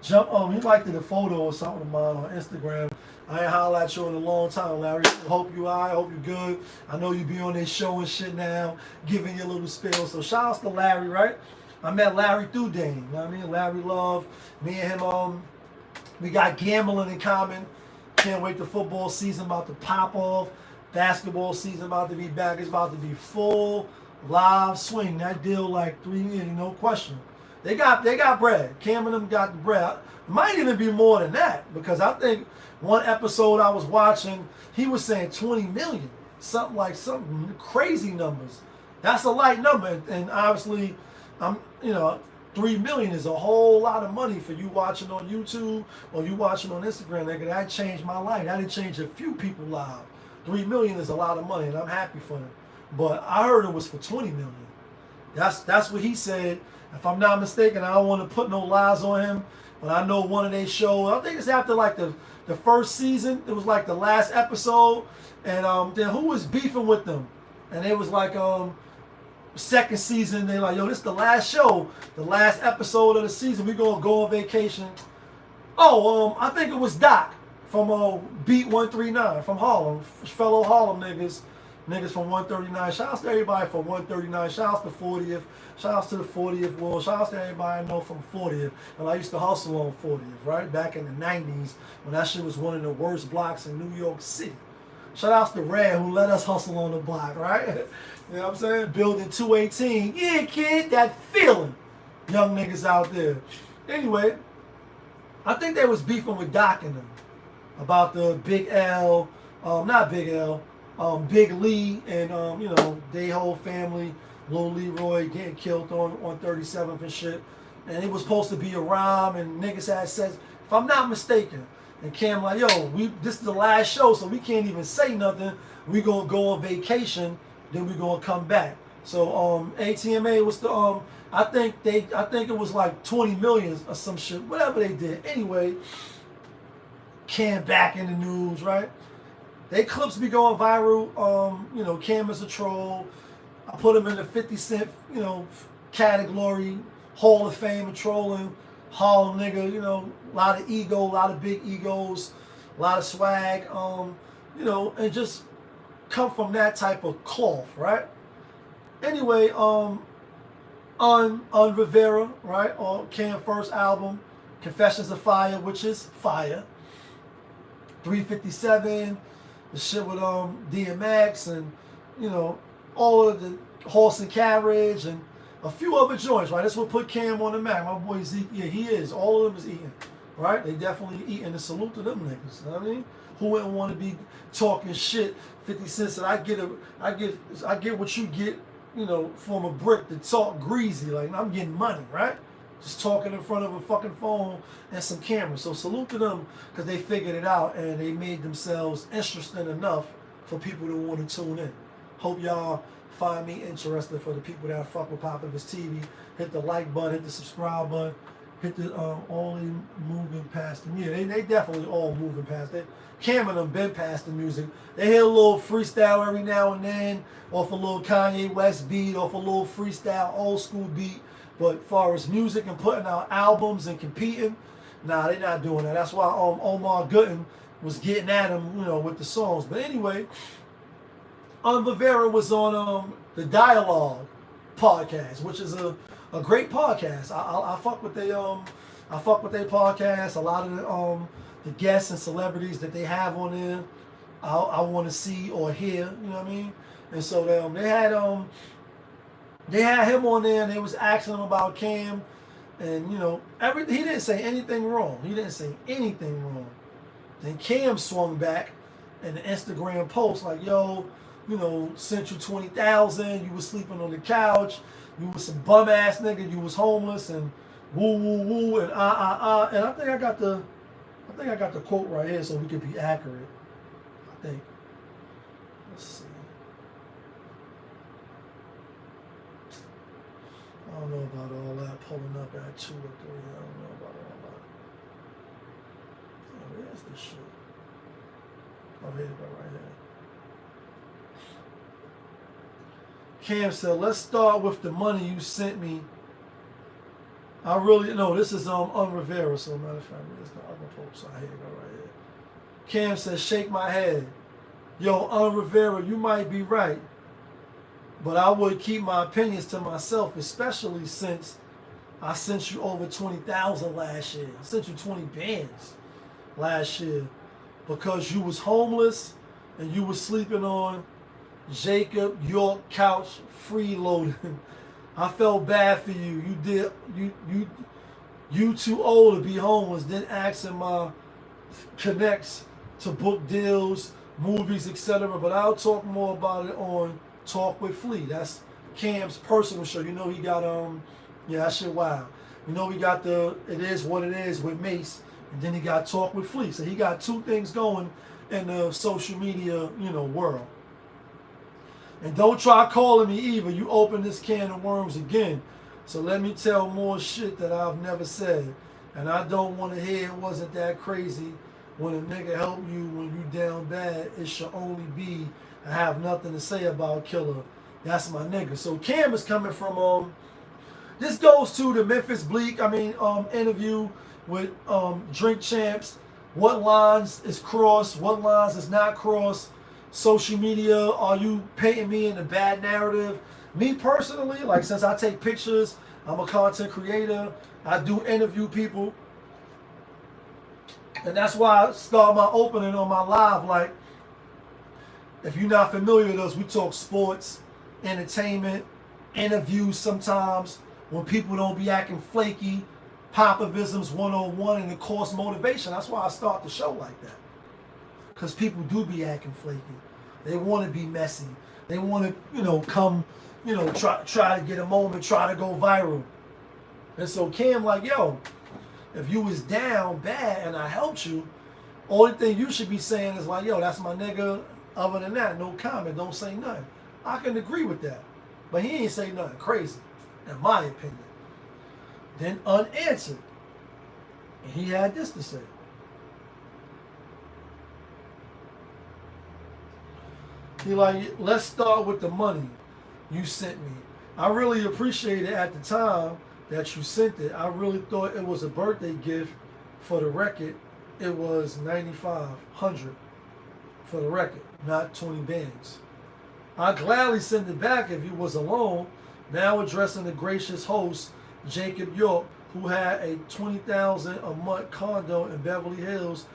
he liked the photo or something of mine on Instagram. I ain't holler at you in a long time, Larry. Hope you alright, hope you good. I know you be on this show and shit now, giving your little spill. So shout out to Larry, right? I met Larry through Dane. You know what I mean? Larry Love. Me and him, we got gambling in common. Can't wait, the football season about to pop off. Basketball season about to be back. It's about to be full live swing. That deal like 3 years, no question. They got bread. Cam and them got the bread. Might even be more than that, because I think one episode I was watching, he was saying 20 million. Something crazy numbers. That's a light number. And obviously, 3 million is a whole lot of money for you watching on YouTube or you watching on Instagram, nigga. That changed my life. That didn't change a few people's lives. 3 million is a lot of money, and I'm happy for them. But I heard it was for 20 million. That's what he said. If I'm not mistaken, I don't want to put no lies on him, but I know one of their shows, I think it's after like the first season, it was like the last episode, and then who was beefing with them? And it was like second season, they like, yo, this is the last show, the last episode of the season, we gonna go on vacation. I think it was Doc from Beat 139 from Harlem, fellow Harlem niggas from 139. Shout out to everybody from 139. Shout out to 40th. Shout out to the 40th World. Shout out to everybody I know from 40th. And I used to hustle on 40th, right? Back in the 90s when that shit was one of the worst blocks in New York City. Shout out to Red who let us hustle on the block, right? You know what I'm saying? Building 218. Yeah, kid, that feeling. Young niggas out there. Anyway, I think they was beefing with Doc and them about the Big L, not Big L, Big Lee and they whole family, Lil Leroy getting killed on 37th and shit. And it was supposed to be a rhyme, and niggas had said, if I'm not mistaken, and Cam like, yo, this is the last show, so we can't even say nothing. We gonna go on vacation, then we gonna come back. So ATMA was the I think it was like 20 million or some shit, whatever they did. Anyway, Cam back in the news, right? They clips be going viral. Cam is a troll. I put him in the 50 Cent, category, Hall of Fame of trolling. Harlem nigga, a lot of ego, a lot of big egos, a lot of swag, and just come from that type of cloth, right? Anyway, on Rivera, right, on Cam's first album, Confessions of Fire, which is fire. 357, the shit with DMX and all of the Horse and Carriage and a few other joints, right? That's what put Cam on the map. My boy Zeke, yeah, he is. All of them is eating. right? They definitely eating, and salute to them niggas. You know what I mean? Who wouldn't want to be talking shit? 50 cents that I get what you get, you know, from a brick to talk greasy. Like, I'm getting money, right? Just talking in front of a fucking phone and some cameras. So salute to them because they figured it out and they made themselves interesting enough for people to want to tune in. Hope y'all find me interesting. For the people that fuck with Populous TV, hit the like button, hit the subscribe button, hit the all in moving past the music. They definitely all moving past it. Cam and them been past the music. They hit a little freestyle every now and then, off a little Kanye West beat, off a little freestyle old school beat. But far as music and putting out albums and competing, nah, they're not doing that. That's why Omar Gooden was getting at him, you know, with the songs. But anyway, Rivera was on the Dialogue podcast, which is a great podcast. I fuck with they podcast. A lot of the guests and celebrities that they have on there, I want to see or hear. You know what I mean? And so they had him on there, and they was asking him about Cam, and you know everything. He didn't say anything wrong. Then Cam swung back in the Instagram post like, "Yo, you know, sent you 20,000. You was sleeping on the couch. You was some bum ass nigga. You was homeless and woo woo woo and And I think I got the quote right here so we could be accurate. I think. Let's see. I don't know about all that pulling up at 2 or 3. I don't know about all that. Oh, where's this shit? Oh, here you go, right here. Cam said, let's start with the money you sent me. I really, no, this is Rivera, so matter of fact, it's the other post. So here you go, right here. Cam says, shake my head. Yo, Rivera, you might be right. But I would keep my opinions to myself, especially since I sent you over 20,000 last year. I sent you 20 bands last year because you was homeless and you was sleeping on Jacob York couch freeloading. I felt bad for you. You too old to be homeless. Then asking my connects to book deals, movies, etc. But I'll talk more about it on Talk with Flea. That's Cam's personal show. You know he got yeah, that shit wild. You know he got the It Is What It Is with Mace, and then he got Talk with Flea. So he got two things going in the social media, you know, world. And don't try calling me either. You open this can of worms again. So let me tell more shit that I've never said. And I don't want to hear it wasn't that crazy. When a nigga help you when you down bad, it should only be I have nothing to say about Killer. That's my nigga. So Cam is coming from this goes to the Memphis Bleak, interview with Drink Champs. What lines is crossed? What lines is not crossed? Social media, are you painting me in a bad narrative? Me personally, like, since I take pictures, I'm a content creator, I do interview people. And that's why I start my opening on my live. Like, if you're not familiar with us, we talk sports, entertainment, interviews sometimes when people don't be acting flaky, Popovisms 101, and of course motivation. That's why I start the show like that. Because people do be acting flaky. They want to be messy. They want to, come, try to get a moment, try to go viral. And so Cam like, yo, if you was down bad and I helped you, only thing you should be saying is like, yo, that's my nigga. Other than that, no comment, don't say nothing. I can agree with that. But he ain't say nothing crazy, in my opinion. Then unanswered. And he had this to say. He like, let's start with the money you sent me. I really appreciated at the time that you sent it. I really thought it was a birthday gift. For the record, it was $9,500 for the record, not 20 bands. I'd gladly send it back if you was alone. Now addressing the gracious host, Jacob York, who had a $20,000 a month condo in Beverly Hills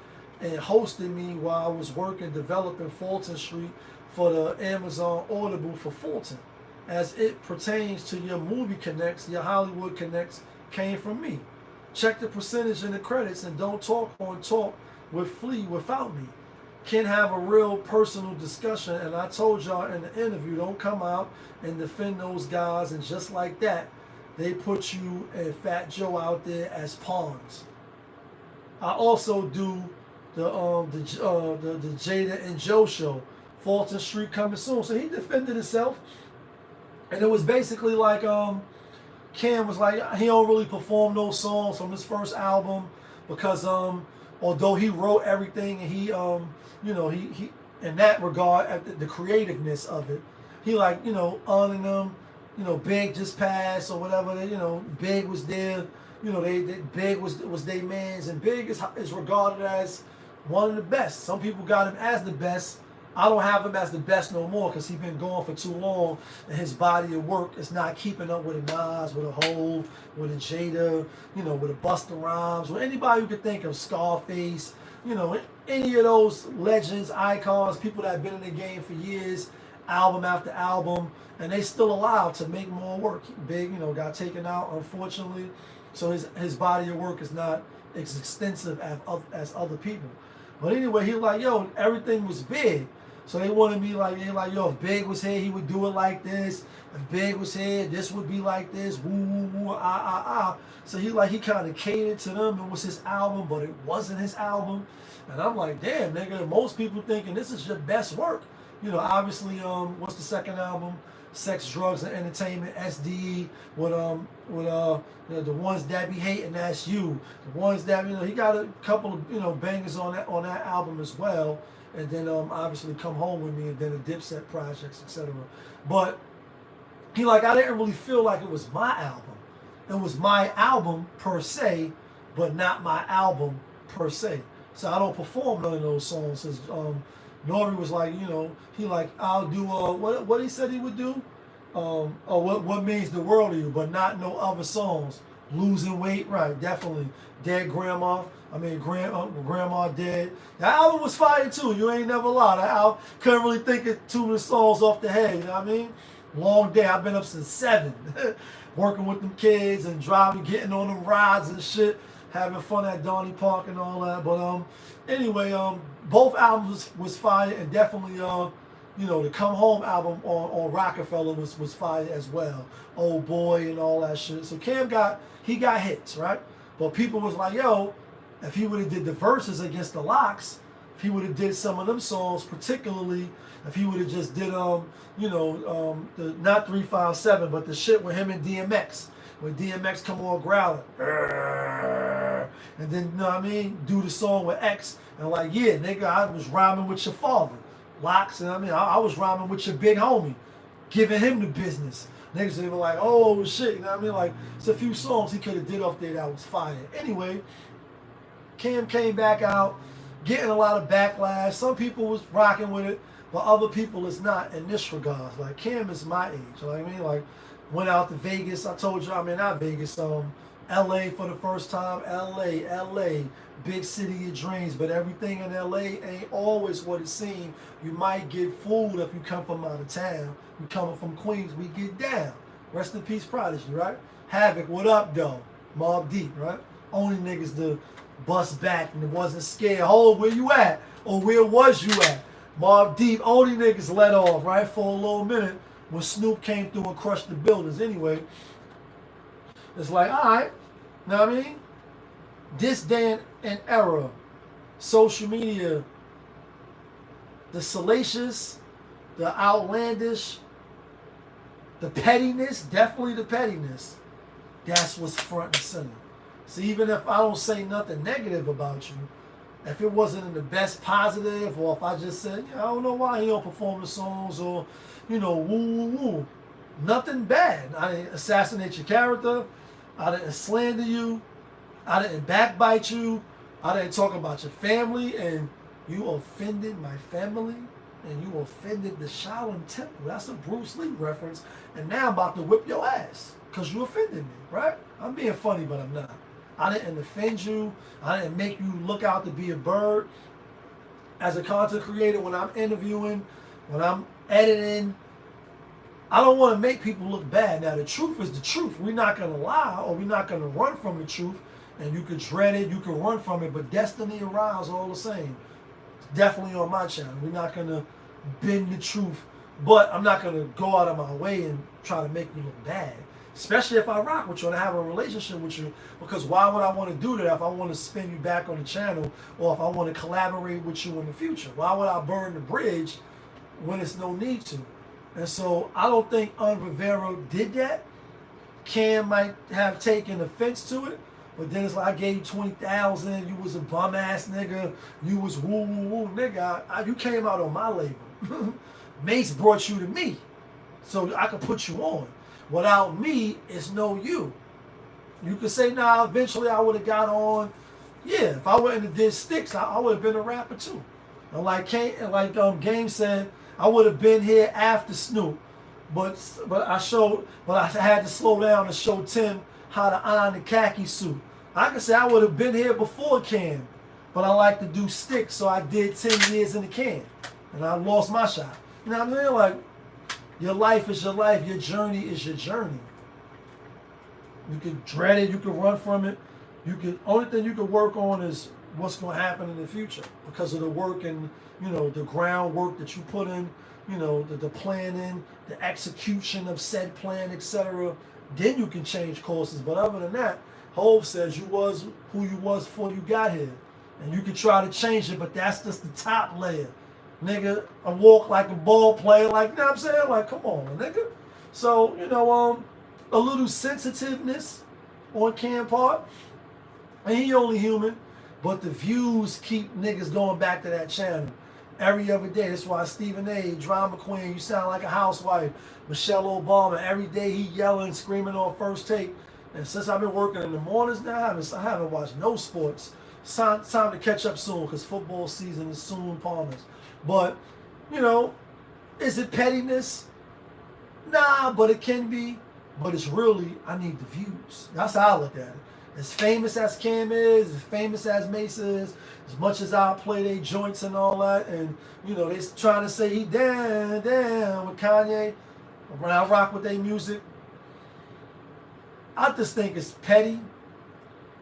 and hosted me while I was working developing Fulton Street for the Amazon Audible for Fulton. As it pertains to your movie connects, your Hollywood connects came from me. Check the percentage in the credits and don't talk on talk with Flea without me. Can have a real personal discussion, and I told y'all in the interview, don't come out and defend those guys, and just like that, they put you and Fat Joe out there as pawns. I also do the Jada and Joe show, Fulton Street coming soon. So he defended himself, and it was basically like Cam was like he don't really perform those songs from his first album because although he wrote everything and he he in that regard at the creativeness of it, he like honoring them. Big just passed or whatever. Big was there. They Big was their mans, and Big is regarded as one of the best. Some people got him as the best. I don't have him as the best no more because he's been gone for too long, and his body of work is not keeping up with a Nas, with a Hove, with a Jada, with a Busta Rhymes, with anybody you could think of, Scarface, any of those legends, icons, people that have been in the game for years, album after album, and they still allowed to make more work. Big, got taken out, unfortunately, so his body of work is not as extensive as other people. But anyway, he was like, yo, everything was Big. So they wanted me like, yo, if Big was here, he would do it like this. If Big was here, this would be like this. Woo, woo, woo, ah, ah, ah. So he kind of catered to them. It was his album, but it wasn't his album. And I'm like, damn, nigga, most people thinking this is your best work. Obviously, what's the second album? Sex, Drugs, and Entertainment, SDE, with the ones that be hating, that's you. The ones that he got a couple of bangers on that album as well, and then obviously Come Home With Me, and then the Dipset projects, etc. But he like I didn't really feel like it was my album. It was my album per se, but not my album per se. So I don't perform none of those songs. Cause, Nori was like, he like, I'll do what he said he would do. What means the world to you, but not no other songs. Losing weight, right? Definitely. Dead grandma. Grandma dead. The album was fire too. You ain't never lied. I couldn't really think of too many songs off the head. You know what I mean? Long day. I've been up since 7, working with them kids and driving, getting on them rides and shit, having fun at Donny Park and all that. But anyway, both albums was fire, and definitely the Come Home album on Rockefeller was fire as well. Old Boy and all that shit. So Cam got hits, right? But people was like, yo, if he would have did the verses against the Locks, if he would have did some of them songs, particularly if he would have just did the not 357, but the shit with him and DMX, when DMX come on growling, and then do the song with X, and like, yeah, nigga, I was rhyming with your father, Locks, and I was rhyming with your big homie, giving him the business. Niggas even like, oh shit, like it's a few songs he could have did off there that was fire. Anyway, Cam came back out, getting a lot of backlash. Some people was rocking with it, but other people is not in this regard. Like Cam is my age, you know what I mean? Like went out to Vegas. I told you, not Vegas, LA for the first time. LA, big city of dreams, but everything in LA ain't always what it seems. You might get fooled if you come from out of town. You coming from Queens, we get down. Rest in peace, Prodigy, right? Havoc, what up, though? Mobb Deep, right? Only niggas to bust back and wasn't scared. Hold, where you at? Or where was you at? Mobb Deep, only niggas let off, right? For a little minute when Snoop came through and crushed the buildings. Anyway, it's like, all right, know what I mean? This day and era, social media, the salacious, the outlandish, the pettiness, definitely the pettiness, that's what's front and center. So even if I don't say nothing negative about you, if it wasn't in the best positive, or if I just said, I don't know why he don't perform the songs, or, woo, woo, woo, nothing bad. I didn't assassinate your character. I didn't slander you. I didn't backbite you. I didn't talk about your family, and you offended my family, and you offended the Shaolin Temple. That's a Bruce Lee reference, and now I'm about to whip your ass because you offended me, right? I'm being funny, but I'm not. I didn't offend you. I didn't make you look out to be a bird. As a content creator, when I'm interviewing, when I'm editing, I don't want to make people look bad. Now, the truth is the truth. We're not going to lie, or we're not going to run from the truth. And you could dread it, you could run from it, but destiny arrives all the same. It's definitely on my channel. We're not going to bend the truth, but I'm not going to go out of my way and try to make you look bad. Especially if I rock with you and I have a relationship with you, because why would I want to do that if I want to spin you back on the channel or if I want to collaborate with you in the future? Why would I burn the bridge when it's no need to? And so I don't think Rivera did that. Cam might have taken offense to it, but then it's like, I gave you 20,000, you was a bum ass nigga, you was woo woo woo nigga. You came out on my label. Mace brought you to me, so I could put you on. Without me, it's no you. You could say, nah, eventually I would have got on. Yeah, if I went and did sticks, I would have been a rapper too. And like Game said, I would have been here after Snoop. But I had to slow down and show Tim how to iron the khaki suit. I could say I would have been here before Cam, but I like to do sticks, so I did 10 years in the can. And I lost my shot. You know what I'm saying? Like, your life is your life. Your journey is your journey. You could dread it. You could run from it. Only thing you could work on is what's going to happen in the future because of the work and, the groundwork that you put in, the planning, the execution of said plan, etc. Then you can change courses. But other than that, Hov says you was who you was before you got here. And you can try to change it, but that's just the top layer. Nigga, I walk like a ball player, like, you know what I'm saying? Like, come on, nigga. So, a little sensitiveness on Cam part. And he only human, but the views keep niggas going back to that channel every other day. That's why Stephen A, Drama Queen, you sound like a housewife. Michelle Obama, every day he yelling, screaming on First Take. And since I've been working in the mornings now, I haven't watched no sports. It's time to catch up soon because football season is soon upon us. But, is it pettiness? Nah, but it can be. But it's really, I need the views. That's how I look at it. As famous as Cam is, as famous as Mace is, as much as I play they joints and all that, and, they trying to say he down with Kanye, when I rock with their music, I just think it's petty.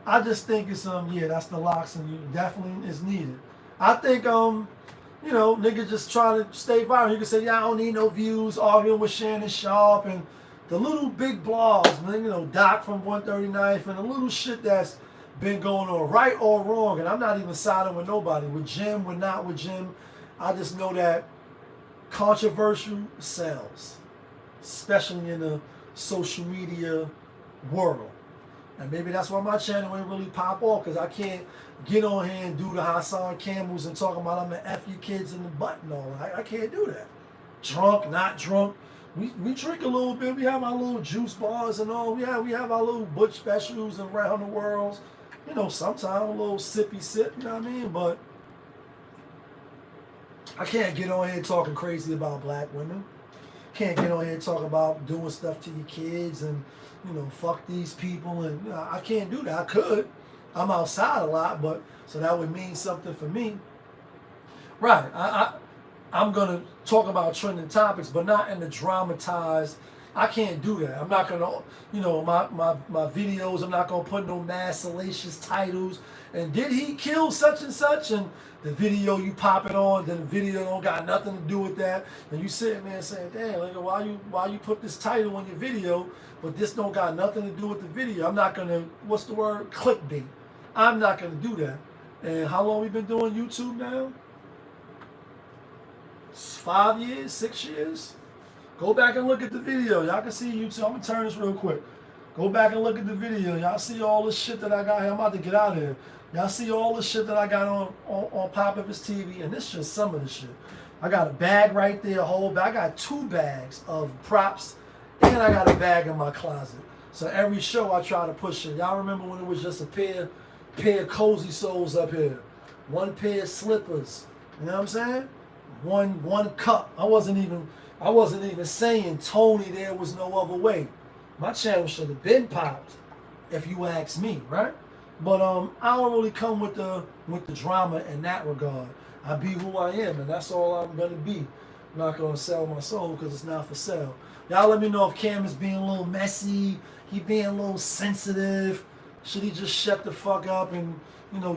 I just think it's, that's the locks, and you definitely is needed. I think, nigga just trying to stay viral. You can say, yeah, I don't need no views, arguing with Shannon Sharp and the little big blogs, man, Doc from 139th and the little shit that's been going on, right or wrong. And I'm not even siding with nobody. With Jim, with not with Jim. I just know that controversial sells, especially in the social media world. And maybe that's why my channel ain't really pop off, because I can't get on here and do the Hassan Camels and talk about I'm gonna F you kids in the butt and all that. I can't do that. Drunk, not drunk. We drink a little bit. We have our little juice bars and all. We have our little butch specials around the world. Sometimes a little sippy sip, you know what I mean? But I can't get on here talking crazy about black women. Can't get on here and talk about doing stuff to your kids and, fuck these people. And I can't do that. I could. I'm outside a lot, but so that would mean something for me. Right. I'm going to talk about trending topics, but not in the dramatized. I can't do that. I'm not going to, my videos, I'm not going to put no mass salacious titles. And did he kill such and such? And the video you pop it on, then the video don't got nothing to do with that. And you sitting there saying, damn, nigga, why you put this title on your video, but this don't got nothing to do with the video? I'm not going to, what's the word? Clickbait. I'm not going to do that. And how long we been doing YouTube now? 5 years, 6 years. Go back and look at the video. Y'all can see YouTube. I'm gonna turn this real quick. Go back and look at the video. Y'all see all the shit that I got here. I'm about to get out of here. Y'all see all the shit that I got on Pop-Up's TV, and this is just some of the shit. I got a bag right there, a whole bag. I got 2 bags of props, and I got a bag in my closet. So every show I try to push it. Y'all remember when it was just a pair of cozy soles up here, 1 pair of slippers. You know what I'm saying? One cup. I wasn't even saying, Tony, there was no other way. My channel should have been popped, if you ask me, right? But I don't really come with the drama in that regard. I be who I am, and that's all I'm gonna be. I'm not gonna sell my soul because it's not for sale. Y'all let me know if Cam is being a little messy, he being a little sensitive. Should he just shut the fuck up and,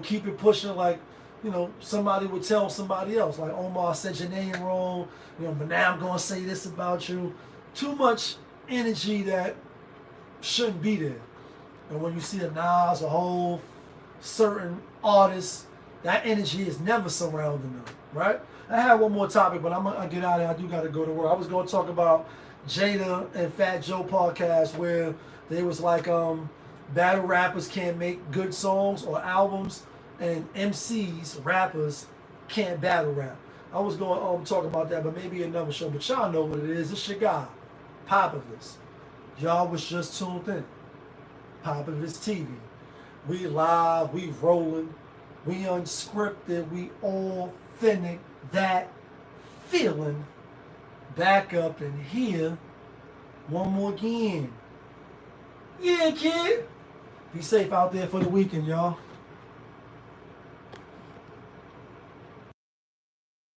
keep it pushing like, somebody would tell somebody else? Like, Omar said your name wrong, but now I'm going to say this about you. Too much energy that shouldn't be there. And when you see a Nas, a whole certain artist, that energy is never surrounding them, right? I have one more topic, but I'm going to get out of here. I do got to go to work. I was going to talk about Jada and Fat Joe podcast where they was like, battle rappers can't make good songs or albums, and MCs, rappers, can't battle rap. I was going to talk about that, but maybe another show. But y'all know what it is. It's your guy, Popovich. Y'all was just tuned in. Popovich TV. We live, we rolling, we unscripted, we authentic, that feeling. Back up in here one more again. Yeah, kid. Be safe out there for the weekend, y'all.